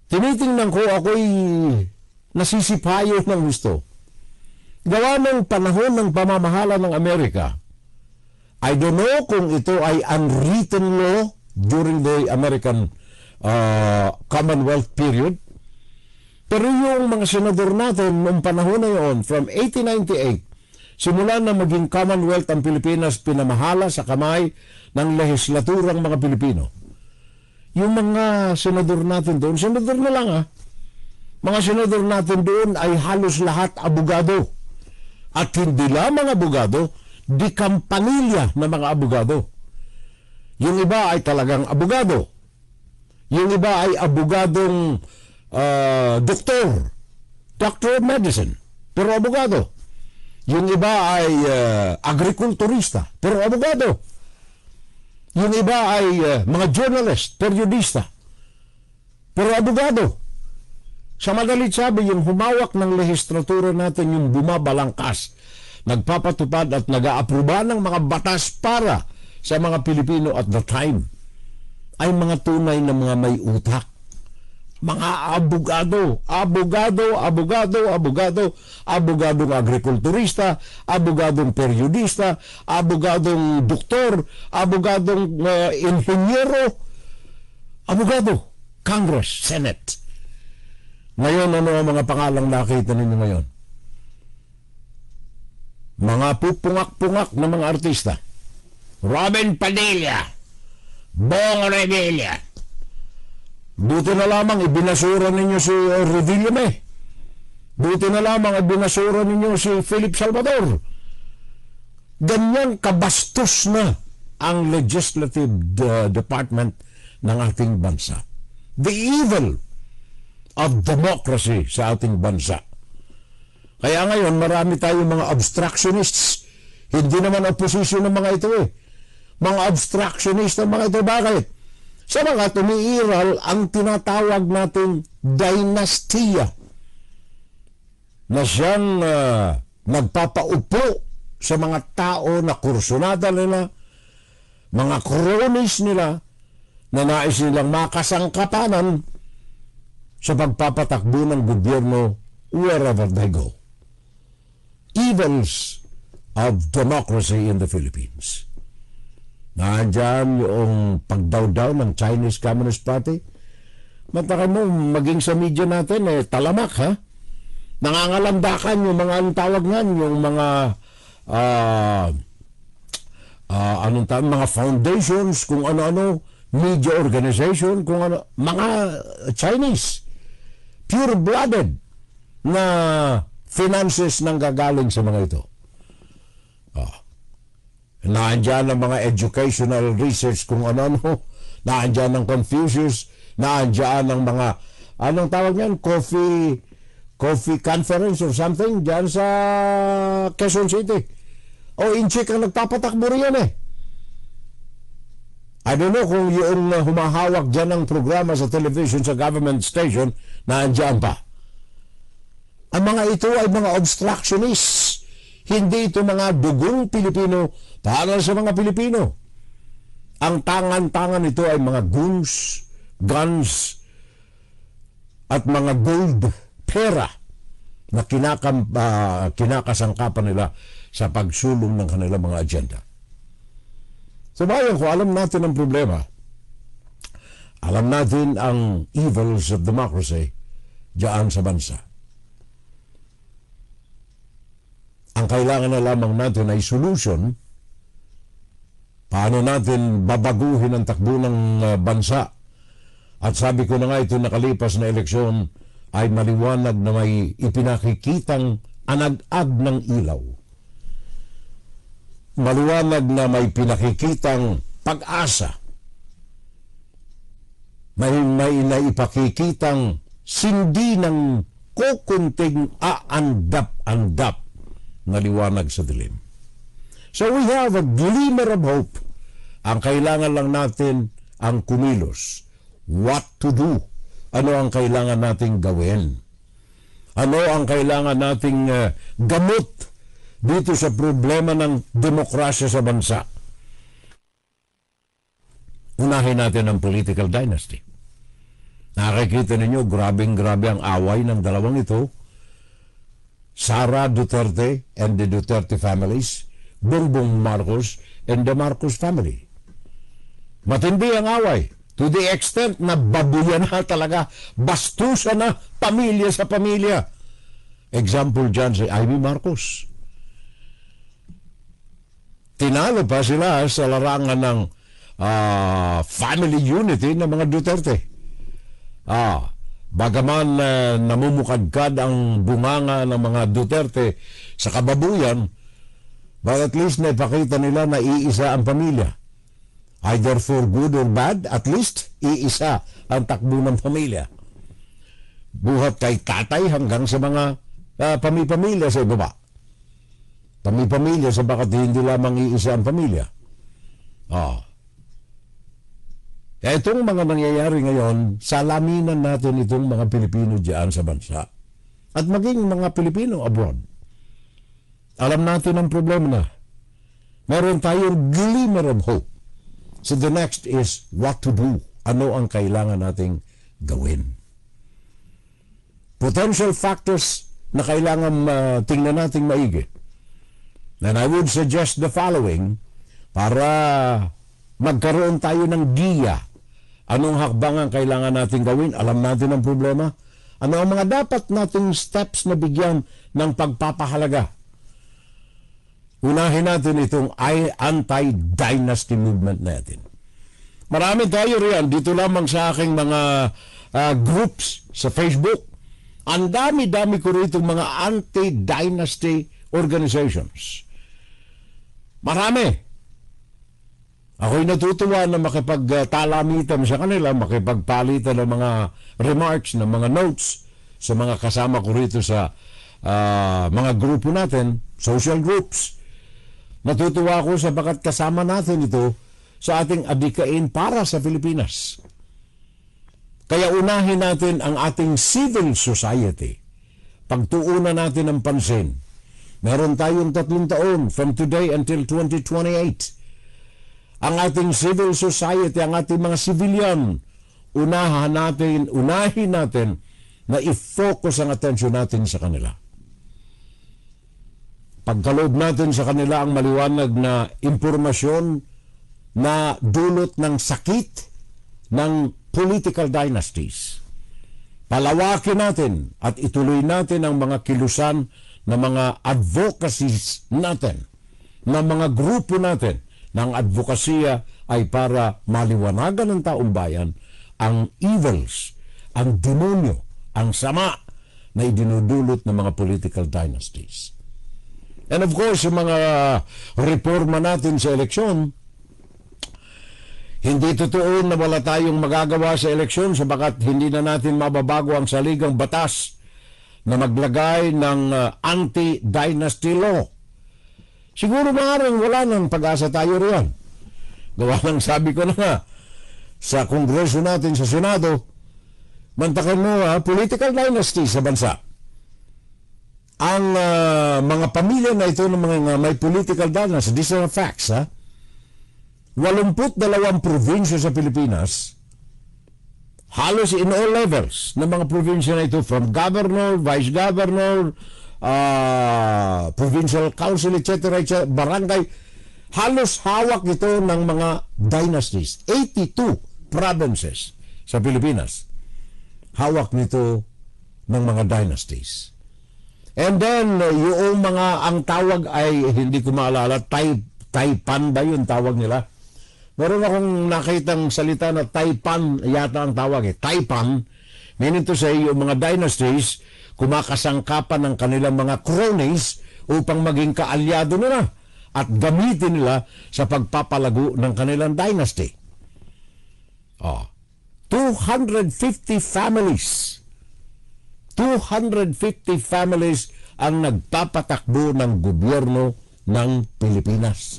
Tinitingnan ko, ako'y nasisipayo ng gusto. Gawa ng panahon ng pamamahala ng Amerika, I don't know kung ito ay unwritten law during the American Commonwealth period. Pero yung mga senador natin noong panahon na yun, from 1898, simula na maging Commonwealth ang Pilipinas, pinamahala sa kamay ng legislaturang mga Pilipino. Yung mga senador natin doon, senador na lang mga senador natin doon ay halos lahat abogado. At hindi lamang abogado, di kampamilya ng mga abogado. Yung iba ay talagang abogado. Yung iba ay abogadong doktor, doctor of medicine, pero abogado. Yung iba ay agrikulturista, pero abogado. Yung iba ay mga journalist, periodista, pero abogado. Sa madalit sabi, yung humawak ng lehislatura natin, yung bumabalangkas, nagpapatupad at nag-aapruba ng mga batas para sa mga Pilipino at the time, ay mga tunay na mga may utak. Mga abogado, abogadong agrikulturista, abogadong periodista, abogadong doktor, abogadong inhenyero, abogado, Congress, Senate. Ngayon, ano ang mga pangalang nakita ninyo ngayon? Mga pupungak-pungak na mga artista. Robin Padilla, Bong Revilla. Buti na lamang ibinasura ninyo si Revillame. Buti na lamang ibinasura ninyo si Philip Salvador. Ganyan kabastos na ang legislative department ng ating bansa. The evil of democracy sa ating bansa. Kaya ngayon, marami tayong mga obstructionists. Hindi naman opposition ng mga ito eh. Mga obstructionist ng mga ito. Bakit? Sa mga tumiiral ang tinatawag nating dynastiya na siyang nagpapaupo sa mga tao na kursunada nila, mga cronies nila na nais nilang makasangkapanan sa pagpapatakbo ng gobyerno wherever they go. Evils of democracy in the Philippines. Nandiyan yung pagdaw-daw ng Chinese Communist Party. Matakan mo, maging sa media natin, talamak ha? Nangangalandakan yung mga anong tawag nga, yung mga mga foundations, kung ano-ano, media organization, kung ano, mga Chinese. Pure-blooded na finances nang gagaling sa mga ito. Naandyan ang mga educational research kung ano-ano. Naandyan ang Confucius. Naandyan ang mga, anong tawag niyan? Coffee conference or something dyan sa Quezon City. O Inchik ang nagpapatakbo riyan eh. I don't know kung yung humahawak dyan ng programa sa television sa government station, naandyan pa. Ang mga ito ay mga obstructionists. Hindi ito mga dugong Pilipino para sa mga Pilipino. Ang tangan-tangan ito ay mga goons, guns, at mga gold, pera na kinakasangkapan nila sa pagsulong ng kanilang mga agenda. So bayan ko, alam natin ang problema. Alam natin ang evils of democracy diyan sa bansa. Ang kailangan na lamang natin ay solution. Paano natin babaguhin ang takbo ng bansa? At sabi ko na nga ito nakalipas na eleksyon ay maliwanag na may ipinakikitang anag-ag ng ilaw. Maliwanag na may pinakikitang pag-asa. May naipakikitang sindi ng kukunting aandap-andap na liwanag sa dilim. So we have a glimmer of hope. Ang kailangan lang natin ang kumilos. What to do? Ano ang kailangan nating gawin? Ano ang kailangan nating gamot dito sa problema ng demokrasya sa bansa? Unahin natin ang political dynasty. Nakikita ninyo, grabing-grabe ang away ng dalawang ito. Sara Duterte and the Duterte families, Bongbong Marcos and the Marcos family. Matindi ang away to the extent na babuyan na talaga, bastusan na pamilya sa pamilya. Example dyan si Amy Marcos. Tinalo pa sila sa larangan ng family unity ng mga Duterte. bagaman namumukadkad ang bunganga ng mga Duterte sa kababuyan, but at least naipakita nila na iisa ang pamilya. Either for good or bad, at least iisa ang takbo ng pamilya. Buhat kay tatay hanggang sa mga pamilya sa ibaba. Pamilya sa bakit hindi lamang iisa ang pamilya. Itong mga nangyayari ngayon, salaminan natin itong mga Pilipino diyan sa bansa. At maging mga Pilipino abroad. Alam natin ang problema na. Meron tayong glimmer of hope. So the next is what to do. Ano ang kailangan nating gawin? Potential factors na kailangan tingnan nating maigi. And I would suggest the following para magkaroon tayo ng giya. Anong hakbang ang kailangan nating gawin? Alam natin ang problema. Ano ang mga dapat nating steps na bigyan ng pagpapahalaga? Unahin natin itong anti-dynasty movement natin. Marami tayo riyan. Dito lamang sa aking mga groups sa Facebook. Ang dami-dami ko rito mga anti-dynasty organizations. Marami. Ako'y natutuwa na makipagtalamitan sa kanila, makipagpalitan ng mga remarks, ng mga notes sa mga kasama ko rito sa mga grupo natin, social groups. Natutuwa ako sapagat kasama natin ito sa ating adikain para sa Pilipinas. Kaya unahin natin ang ating civil society. Pagtuunan natin ang pansin. Meron tayong 3 taon from today until 2028. Ang ating civil society, ang ating mga civilian, unahin natin na i-focus ang atensyon natin sa kanila. Pagkaloob natin sa kanila ang maliwanag na impormasyon na dulot ng sakit ng political dynasties. Palawakin natin at ituloy natin ang mga kilusan ng mga advocacies natin, ng mga grupo natin. Ng advokasya ay para maliwanagan ng taong bayan ang evils, ang demonyo, ang sama na idinudulot ng mga political dynasties. And of course, yung mga reforma natin sa eleksyon, hindi totoo na wala tayong magagawa sa eleksyon sabagat hindi na natin mababago ang saligang batas na maglagay ng anti-dynasty law. Siguro maaaring wala nang pag-asa tayo riyan. Gawa ng sabi ko na nga, sa Kongreso natin sa Senado, mantakan mo political dynasty sa bansa. Ang mga pamilya na ito ng mga may political dynasty, these are facts, 82 probinsya sa Pilipinas, halos in all levels ng mga probinsya na ito, from governor, vice governor, provincial council, etc., barangay, halos hawak ito ng mga dynasties. 82 provinces sa Pilipinas, hawak nito ng mga dynasties. And then, yung mga, ang tawag ay, hindi ko maalala, Taipan ba yun tawag nila? Meron akong nakitang salita na Taipan, yata ang tawag Taipan, meaning to say, yung mga dynasties, kumakasangkapan ng kanilang mga cronies upang maging kaalyado nila at gamitin nila sa pagpapalago ng kanilang dynasty. 250 families. 250 families ang nagpapatakbo ng gobyerno ng Pilipinas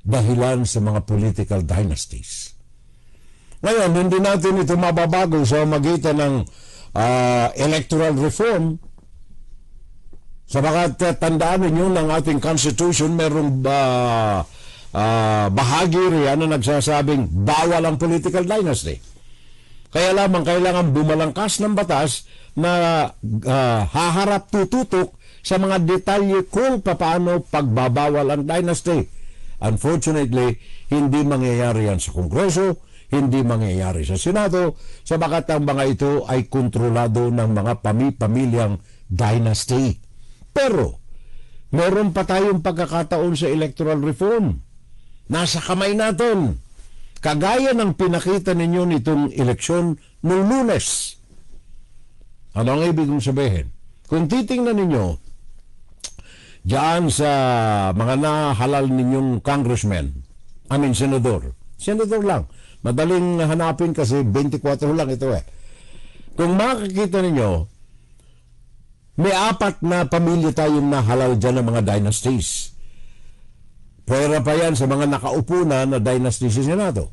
dahilan sa mga political dynasties. Ngayon, hindi natin ito mababago sa magitan ng electoral reform. Sabagat tandaan ninyo ng ating Constitution, merong bahagi riyan na nagsasabing bawal ang political dynasty. Kaya lamang kailangan bumalangkas ng batas na haharap tututok sa mga detalye kung paano pagbabawal ang dynasty. Unfortunately, hindi mangyayari yan sa Kongreso, hindi mangyayari sa Senado, sabagat ang mga ito ay kontrolado ng mga pamilyang dynasty. Pero, meron pa tayong pagkakataon sa electoral reform. Nasa kamay natin. Kagaya ng pinakita ninyo nitong eleksyon noong Lunes. Ano ang ibig kong sabihin? Kung titingnan ninyo, diyan sa mga nahalal ninyong congressman, senador. Senador lang. Madaling hanapin kasi 24 lang ito eh. Kung makikita ninyo, may 4 na pamilya tayong nahalal dyan ng mga dynasties. Pwera pa yan sa mga nakaupo na dynasty sa Senado.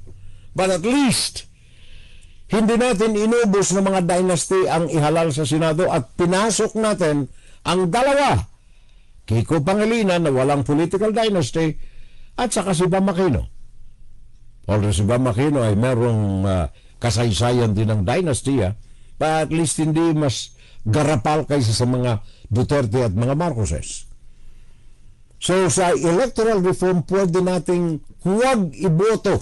But at least, hindi natin inubos ng mga dynasty ang ihalal sa Senado at pinasok natin ang 2. Kiko Pangilinan na walang political dynasty at saka si Bam Aquino. Although si Bam Aquino ay merong kasaysayan din ng dynasty, but at least hindi mas garapal kaysa sa mga Duterte at mga Marcoses. So sa electoral reform, pwede nating huwag iboto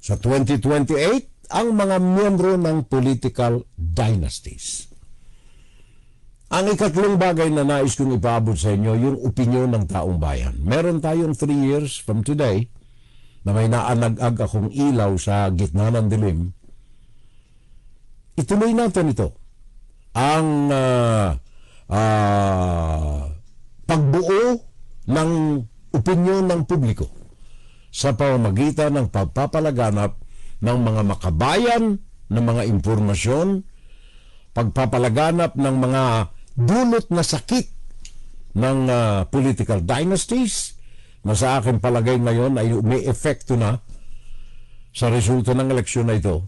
sa 2028 ang mga miyembro ng political dynasties. Ang ikatlong bagay na nais kong ipaabot sa inyo, yung opinyon ng taong bayan. Meron tayong 3 years from today na may naanag-ag akong ilaw sa gitna ng dilim. Ituloy natin ito. Ang pagbuo ng opinyon ng publiko sa pamamagitan ng pagpapalaganap ng mga makabayan ng mga impormasyon, pagpapalaganap ng mga dulot na sakit ng political dynasties na sa aking palagay ngayon ay may epekto na sa resulta ng eleksyon na ito.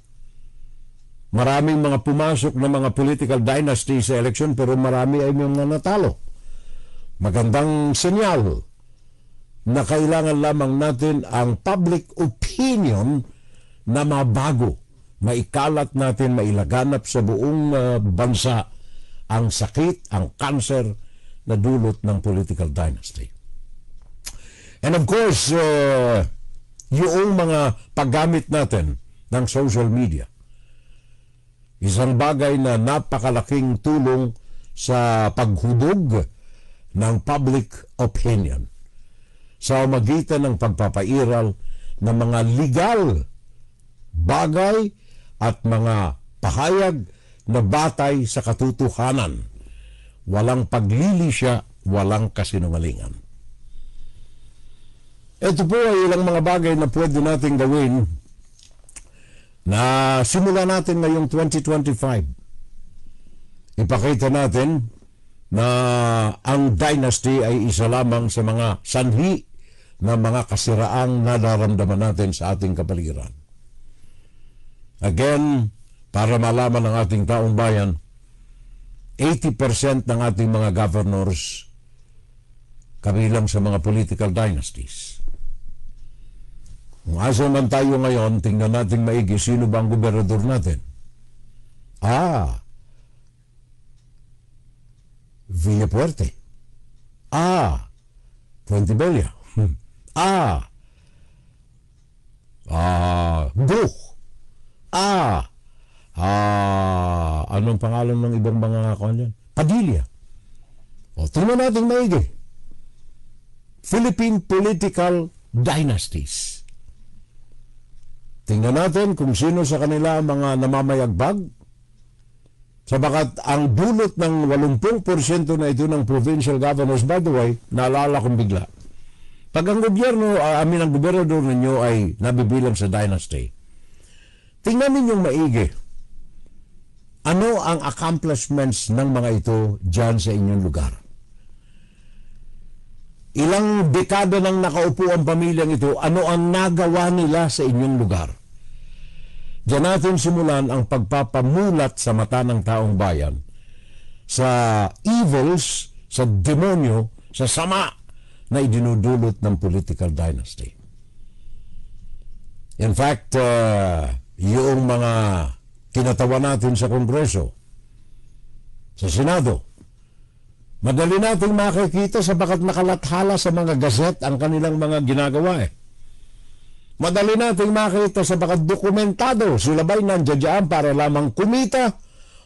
Maraming mga pumasok na mga political dynasty sa eleksyon pero marami ay mga natalo. Magandang senyal na kailangan lamang natin ang public opinion na mabago, maikalat natin, mailaganap sa buong bansa ang sakit, ang cancer na dulot ng political dynasty. And of course, yung mga paggamit natin ng social media, isang bagay na napakalaking tulong sa paghudog ng public opinion sa magitan ng pagpapairal ng mga legal bagay at mga pahayag na batay sa katotohanan. Walang paglilisya, walang kasinungalingan. Ito po ay ilang mga bagay na pwede natin gawin na simula natin ngayong 2025. Ipakita natin na ang dynasty ay isa lamang sa mga sanhi na mga kasiraang nararamdaman natin sa ating kapaligiran. Again, para malaman ng ating taong bayan, 80% ng ating mga governors kabilang sa mga political dynasties. Kung asa man tayo ngayon, tingnan natin maigi sino ba ang gobernador natin. Villapuerte. Fuente Bella. Buch. Anong pangalan ng ibang mga kanyan? Padilla. Tingnan natin maigi. Philippine political dynasties. Tingnan natin kung sino sa kanila mga namamayagbag. Sabagat ang dulot ng 80% na ito ng provincial governors, by the way, naalala kong bigla. Pag ang gobyerno, ang gobernador ninyo ay nabibilang sa dynasty, tingnan ninyong maigi. Ano ang accomplishments ng mga ito dyan sa inyong lugar? Ilang dekada nang nakaupo ang pamilyang ito, ano ang nagawa nila sa inyong lugar? Diyan natin simulan ang pagpapamulat sa mata ng taong bayan sa evils, sa demonyo, sa sama na idinudulot ng political dynasty. In fact, yung mga kinatawa natin sa Kongreso, sa Senado, madali nating makikita sapagat nakalathala sa mga gazet ang kanilang mga ginagawa . Madali nating makita sapagat dokumentado sila ba'y nandiyan para lamang kumita,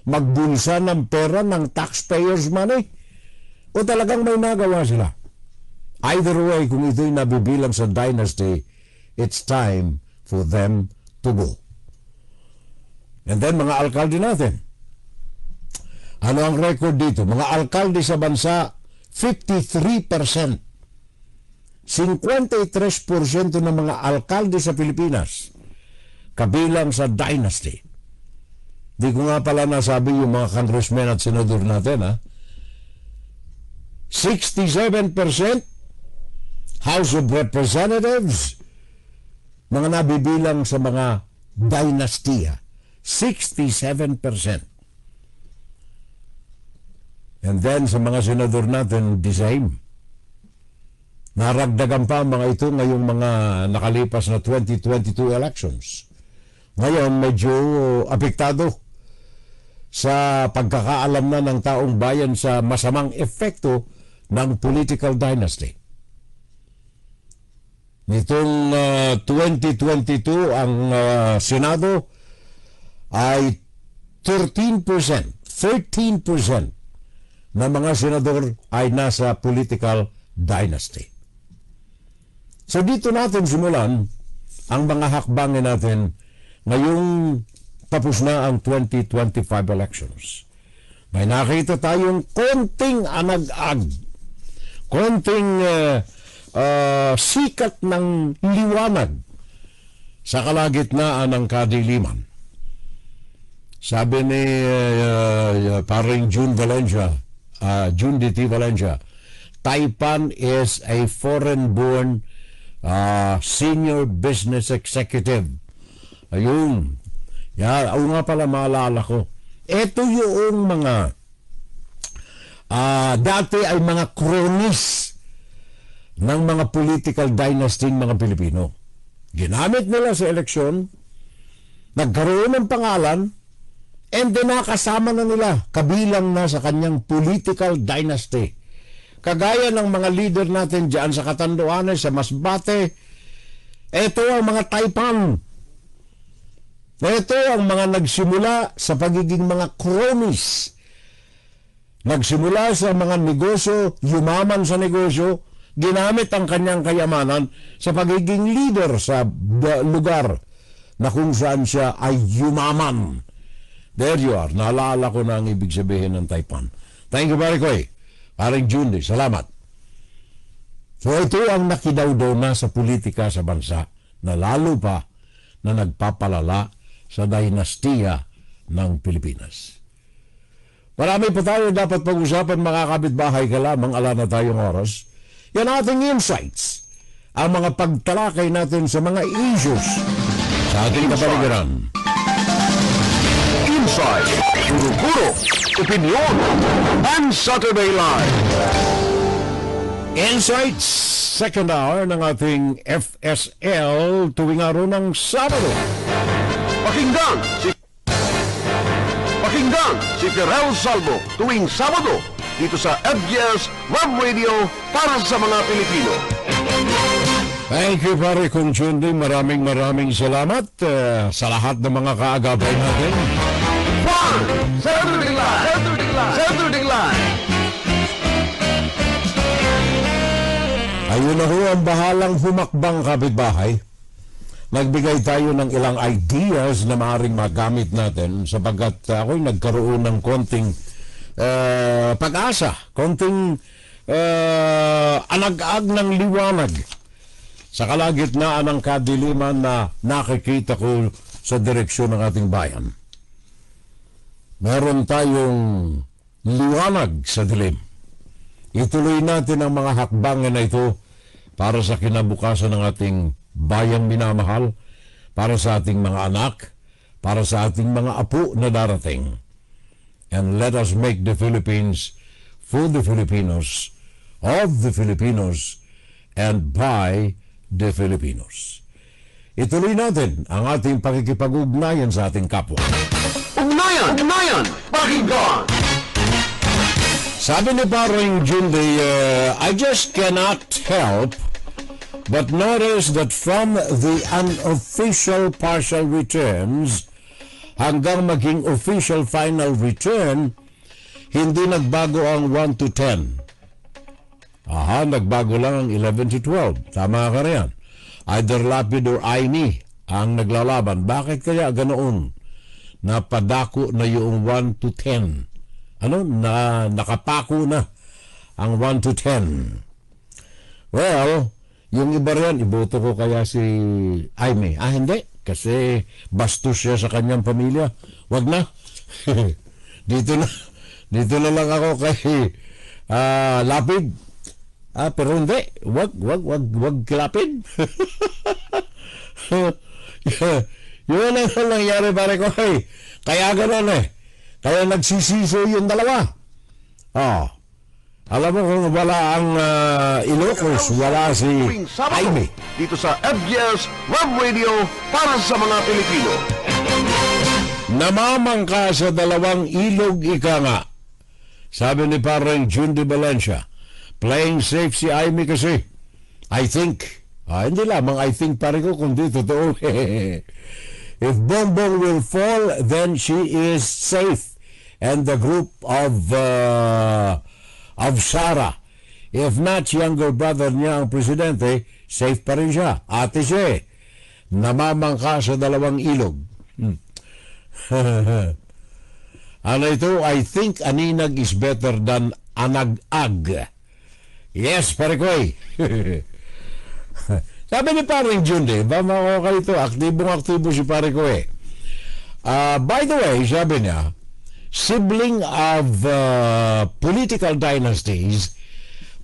magbulsa ng pera ng taxpayers money, o talagang may nagawa sila. Either way, kung ito'y nabibilang sa dynasty, it's time for them to go. And then mga alkalde natin, Ano ang record dito? Mga alkalde sa bansa, 53%. 53% ng mga alkalde sa Pilipinas kabilang sa dynasty. Di ko nga pala nasabi yung mga congressmen at senador natin, ha? 67% House of Representatives, mga nabibilang sa mga dynastiya. 67%. And then sa mga senador natin, the same. Naragdagan pa ang mga ito ngayong mga nakalipas na 2022 elections. Ngayon, medyo apektado sa pagkakaalam na ng taong bayan sa masamang epekto ng political dynasty. Nitong 2022, ang Senado ay 13% na mga senador ay nasa political dynasty. So dito natin simulan ang mga hakbangin natin ngayong tapos na ang 2025 elections. May nakita tayong konting anag-ag, konting sikat ng liwanag sa kalagitnaan ng kadiliman. Sabi ni paring June D.T. Valencia, Taipan is a foreign-born senior business executive. Ayun. O nga pala, maalala ko. Ito yung mga dati ay mga cronies ng mga political dynasty ng mga Pilipino. Ginamit nila sa eleksyon, nagkaroon ng pangalan, and then nakasama na nila, kabilang na sa kanyang political dynasty. Kagaya ng mga leader natin dyan sa Catanduanes, sa Masbate, ito ang mga Taipan. Ito ang mga nagsimula sa pagiging mga cronies. Nagsimula sa mga negosyo, yumaman sa negosyo, ginamit ang kanyang kayamanan sa pagiging leader sa lugar na kung saan siya ay yumaman. There you are. Naalala ko na ang ibig sabihin ng Taipan. Thank you, Barikoy. Paring June, salamat. So ito ang nakidawdaw na sa politika sa bansa na lalo pa na nagpapalala sa dinastiya ng Pilipinas. Marami pa tayo dapat pag-usapan, mga kapitbahay, ka lamang, ala na tayong oras. Yan ating insights, ang mga pagtalakay natin sa mga issues sa ating kapaligiran. Insight, Guro-Guro, Opinion, and Saturday Live. Insights, second hour ng ating FSL tuwing araw ng Sabado. Pakinggan si Tirel Salvo tuwing Sabado dito sa FGS Web Radio para sa mga Pilipino. Thank you, pare kong Jundi. Maraming salamat sa lahat ng mga kaagapay natin. Saturday Live. Ayun na ho ang bahalang humakbang, kapitbahay. Nagbigay tayo ng ilang ideas na maaaring magamit natin sapagkat ako'y nagkaroon ng konting pag-asa, konting anag-ag ng liwanag sa kalagitnaan ng kadiliman na nakikita ko sa direksyon ng ating bayan. Meron tayong liwanag sa dilim. Ituloy natin ang mga hakbangan na ito para sa kinabukasan ng ating bayang minamahal, para sa ating mga anak, para sa ating mga apo na darating. And let us make the Philippines for the Filipinos, of the Filipinos, and by the Filipinos. Ituloy natin ang ating pakikipag-ugnayan sa ating kapwa. Ugnayan, pakinggan! Sabi ni Paring Jundi, I just cannot help but notice that from the unofficial partial returns hanggang maging official final return, hindi nagbago ang 1 to 10. Nagbago lang ang 11 to 12. Tama ka riyan. Either Lapid or Aimee ang naglalaban. Bakit kaya ganoon? Napadako na yung 1 to 10. nakapako na ang 1 to 10. Well, yung iba rin, iboto ko kaya si Aimee. Hindi. Kasi bastos siya sa kanyang pamilya. Wag na. Dito na lang ako kay Lapid. Pero hindi. Wag Lapid. Yun ang nangyari, pare ko. Kaya gano'n Kaya nagsisiso yung dalawa. Alam mo kung wala ang Ilocos, wala si Aimee. Dito sa FGS Web Radio para sa mga Pilipino. Namamangka sa dalawang ilog ika nga. Sabi ni parang June de Valencia, playing safe si Aimee kasi. I think. Hindi lamang I think pare ko, kundi totoo. If Bongbong will fall, then she is safe. And the group of Sara. If not, younger brother niya ang presidente, safe pa rin siya. Ate siya namamangka sa dalawang ilog. Ano ito? I think aninag is better than anag-ag. Yes, pare ko Sabi ni paring Junde, ba mga kayo ito, aktibong-aktibo si pare ko by the way, sabi niya, sibling of political dynasties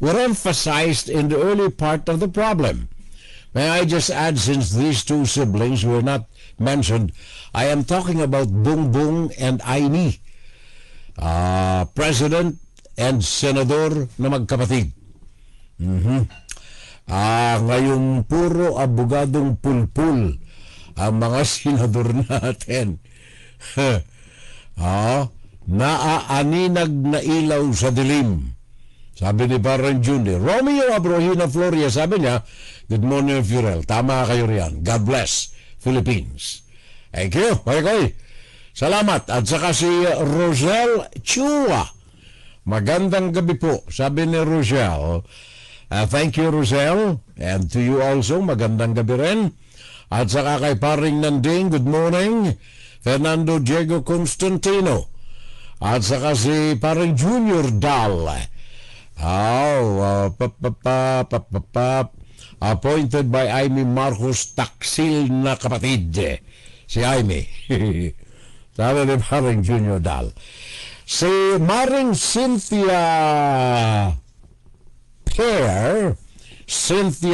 were emphasized in the early part of the problem. May I just add, since these two siblings were not mentioned, I am talking about Bongbong and Aimee, President and Senador na magkapatid. Ngayong puro abogadong pulpul ang mga senador natin. Naaaninag na ilaw sa dilim. Sabi ni Baron Jr. Romeo Abrohina Floria, sabi niya, good morning, Furel. Tama kayo riyan. God bless, Philippines. Thank you. Okay. Salamat. At saka si Rosel Chua. Magandang gabi po. Sabi ni Rosel. Thank you, Rosel. And to you also, magandang gabi rin. At saka kay paring Nanding, good morning. Fernando Diego Constantino. At saka si paring Junior Dal. Appointed by Aimee Marcos, taksil na kapatid. Si Aimee. Sabi ni paring Junior Dal. Si Maring Cynthia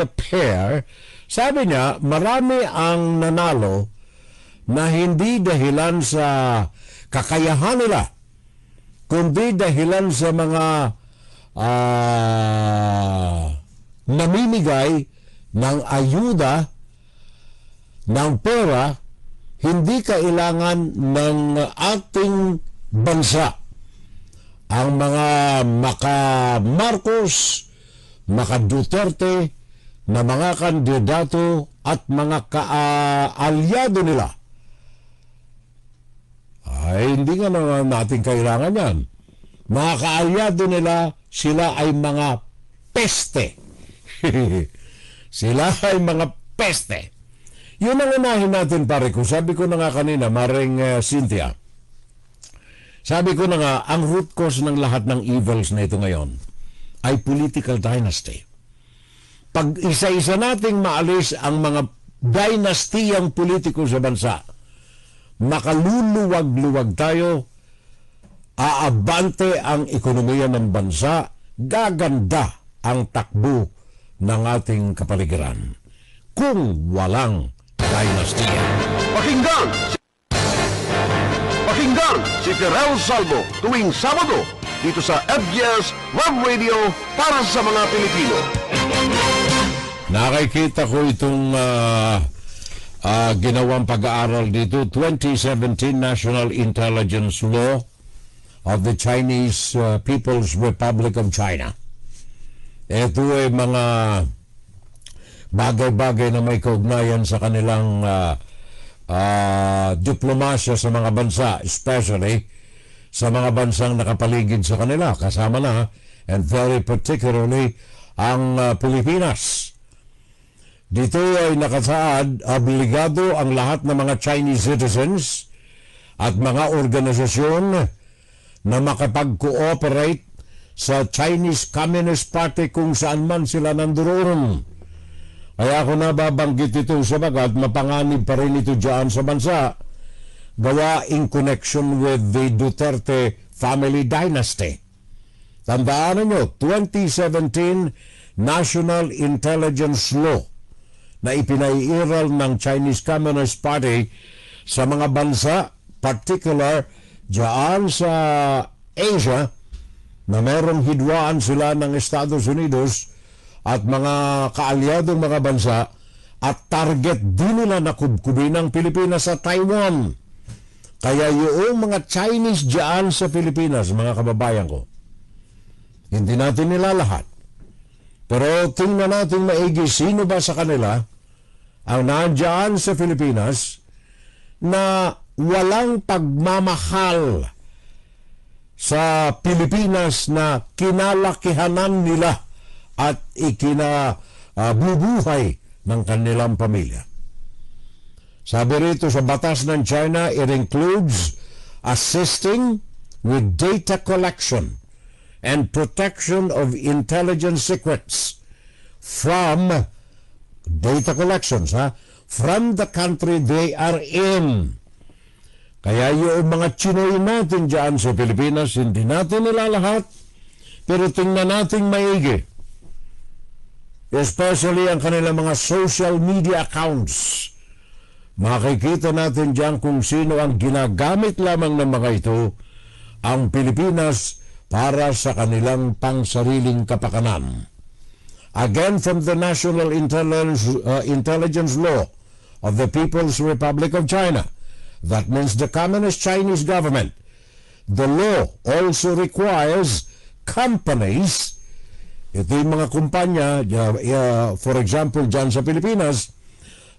Pear, sabi niya, marami ang nanalo na hindi dahilan sa kakayahan nila, kundi dahilan sa mga namimigay ng ayuda, ng pera, hindi kailangan ng ating bansa. Ang mga maka-Marcos, maka-Duterte na mga kandidato at mga kaalyado nila ay hindi nga naman natin kailangan yan. Mga kaalyado nila, sila ay mga peste. Sila ay mga peste. Yun ang unahin natin, pare ko. Sabi ko na nga kanina, Maring Cynthia, sabi ko na nga, ang root cause ng lahat ng evils na ito ngayon ay political dynasty. Pag isa-isa nating maalis ang mga dynastiyang politiko sa bansa, makaluluwag-luwag tayo, aabante ang ekonomiya ng bansa, gaganda ang takbo ng ating kapaligiran kung walang dynasty. Pakinggan si Furel Salvo tuwing Sabado dito sa FGS Web Radio para sa mga Pilipino. Nakikita ko itong ginawang pag-aaral dito, 2017 National Intelligence Law of the Chinese People's Republic of China. Ito ay mga bagay-bagay na may kaugnayan sa kanilang diplomasya sa mga bansa, especially sa mga bansang nakapaligid sa kanila, kasama na, and very particularly ang Pilipinas. Dito ay nakasaad, obligado ang lahat ng mga Chinese citizens at mga organisasyon na makapag-cooperate sa Chinese Communist Party kung saan man sila nandoon. Kaya ako nababanggit ito sabagat mapanganib pa rin ito dyan sa bansa, gawa in connection with the Duterte family dynasty. Tandaan ninyo, 2017 National Intelligence Law na ipinaiiral ng Chinese Communist Party sa mga bansa, particular dyan sa Asia, na merong hidwaan sila ng Estados Unidos at mga kaalyadong mga bansa, at target din nila na kubkubin ng Pilipinas sa Taiwan. Kaya yung mga Chinese dyan sa Pilipinas, mga kababayan ko, hindi natin nilalahat. Pero tingnan natin maigi sino ba sa kanila ang nandyan sa Pilipinas na walang pagmamahal sa Pilipinas na kinalakihanan nila at ikinabubuhay ng kanilang pamilya. Sabi rito sa batas ng China, it includes assisting with data collection and protection of intelligence secrets from data collections, from the country they are in. Kaya yung mga Chinoy natin dyan sa Pilipinas, hindi natin nilalahat, pero tingnan natin maigi. Especially ang kanilang mga social media accounts. Makikita natin dyan kung sino ang ginagamit lamang ng mga ito ang Pilipinas para sa kanilang pangsariling kapakanan. Again, from the National Intelligence Law of the People's Republic of China, that means the Communist Chinese government, the law also requires companies, ito yung mga kumpanya, for example, dyan sa Pilipinas,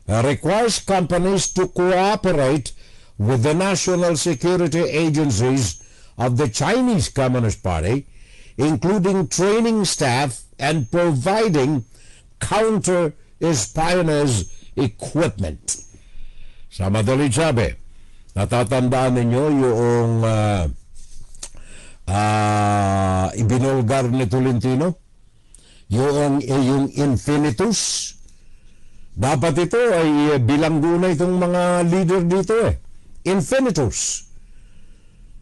requires companies to cooperate with the national security agencies of the Chinese Communist Party, including training staff and providing counter-espionage equipment. Sa madaling sabi, natatandaan ninyo yung ibinulgar ni Tolentino, yung Infinitus. Dapat ito ay bilanggo na itong mga leader dito Infinitus.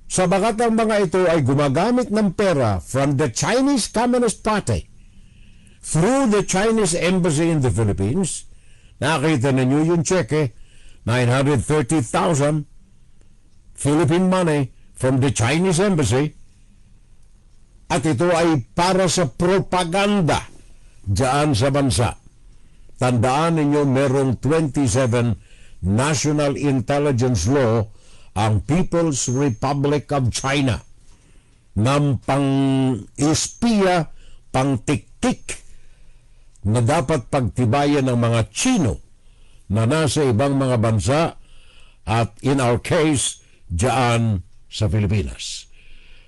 Sabagat ang mga ito ay gumagamit ng pera from the Chinese Communist Party through the Chinese Embassy in the Philippines. Nakita ninyo yung cheque, 930,000 Philippine money from the Chinese Embassy. At ito ay para sa propaganda dyan sa bansa. Tandaan ninyo, merong 27 National Intelligence Law ang People's Republic of China ng pang-espiya, pang-tiktik na dapat pagtibayan ng mga Chino na nasa ibang mga bansa at in our case, dyan sa Pilipinas.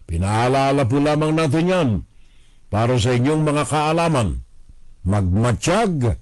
Pinaalala po lamang natin yan para sa inyong mga kaalaman. Magmatsyag,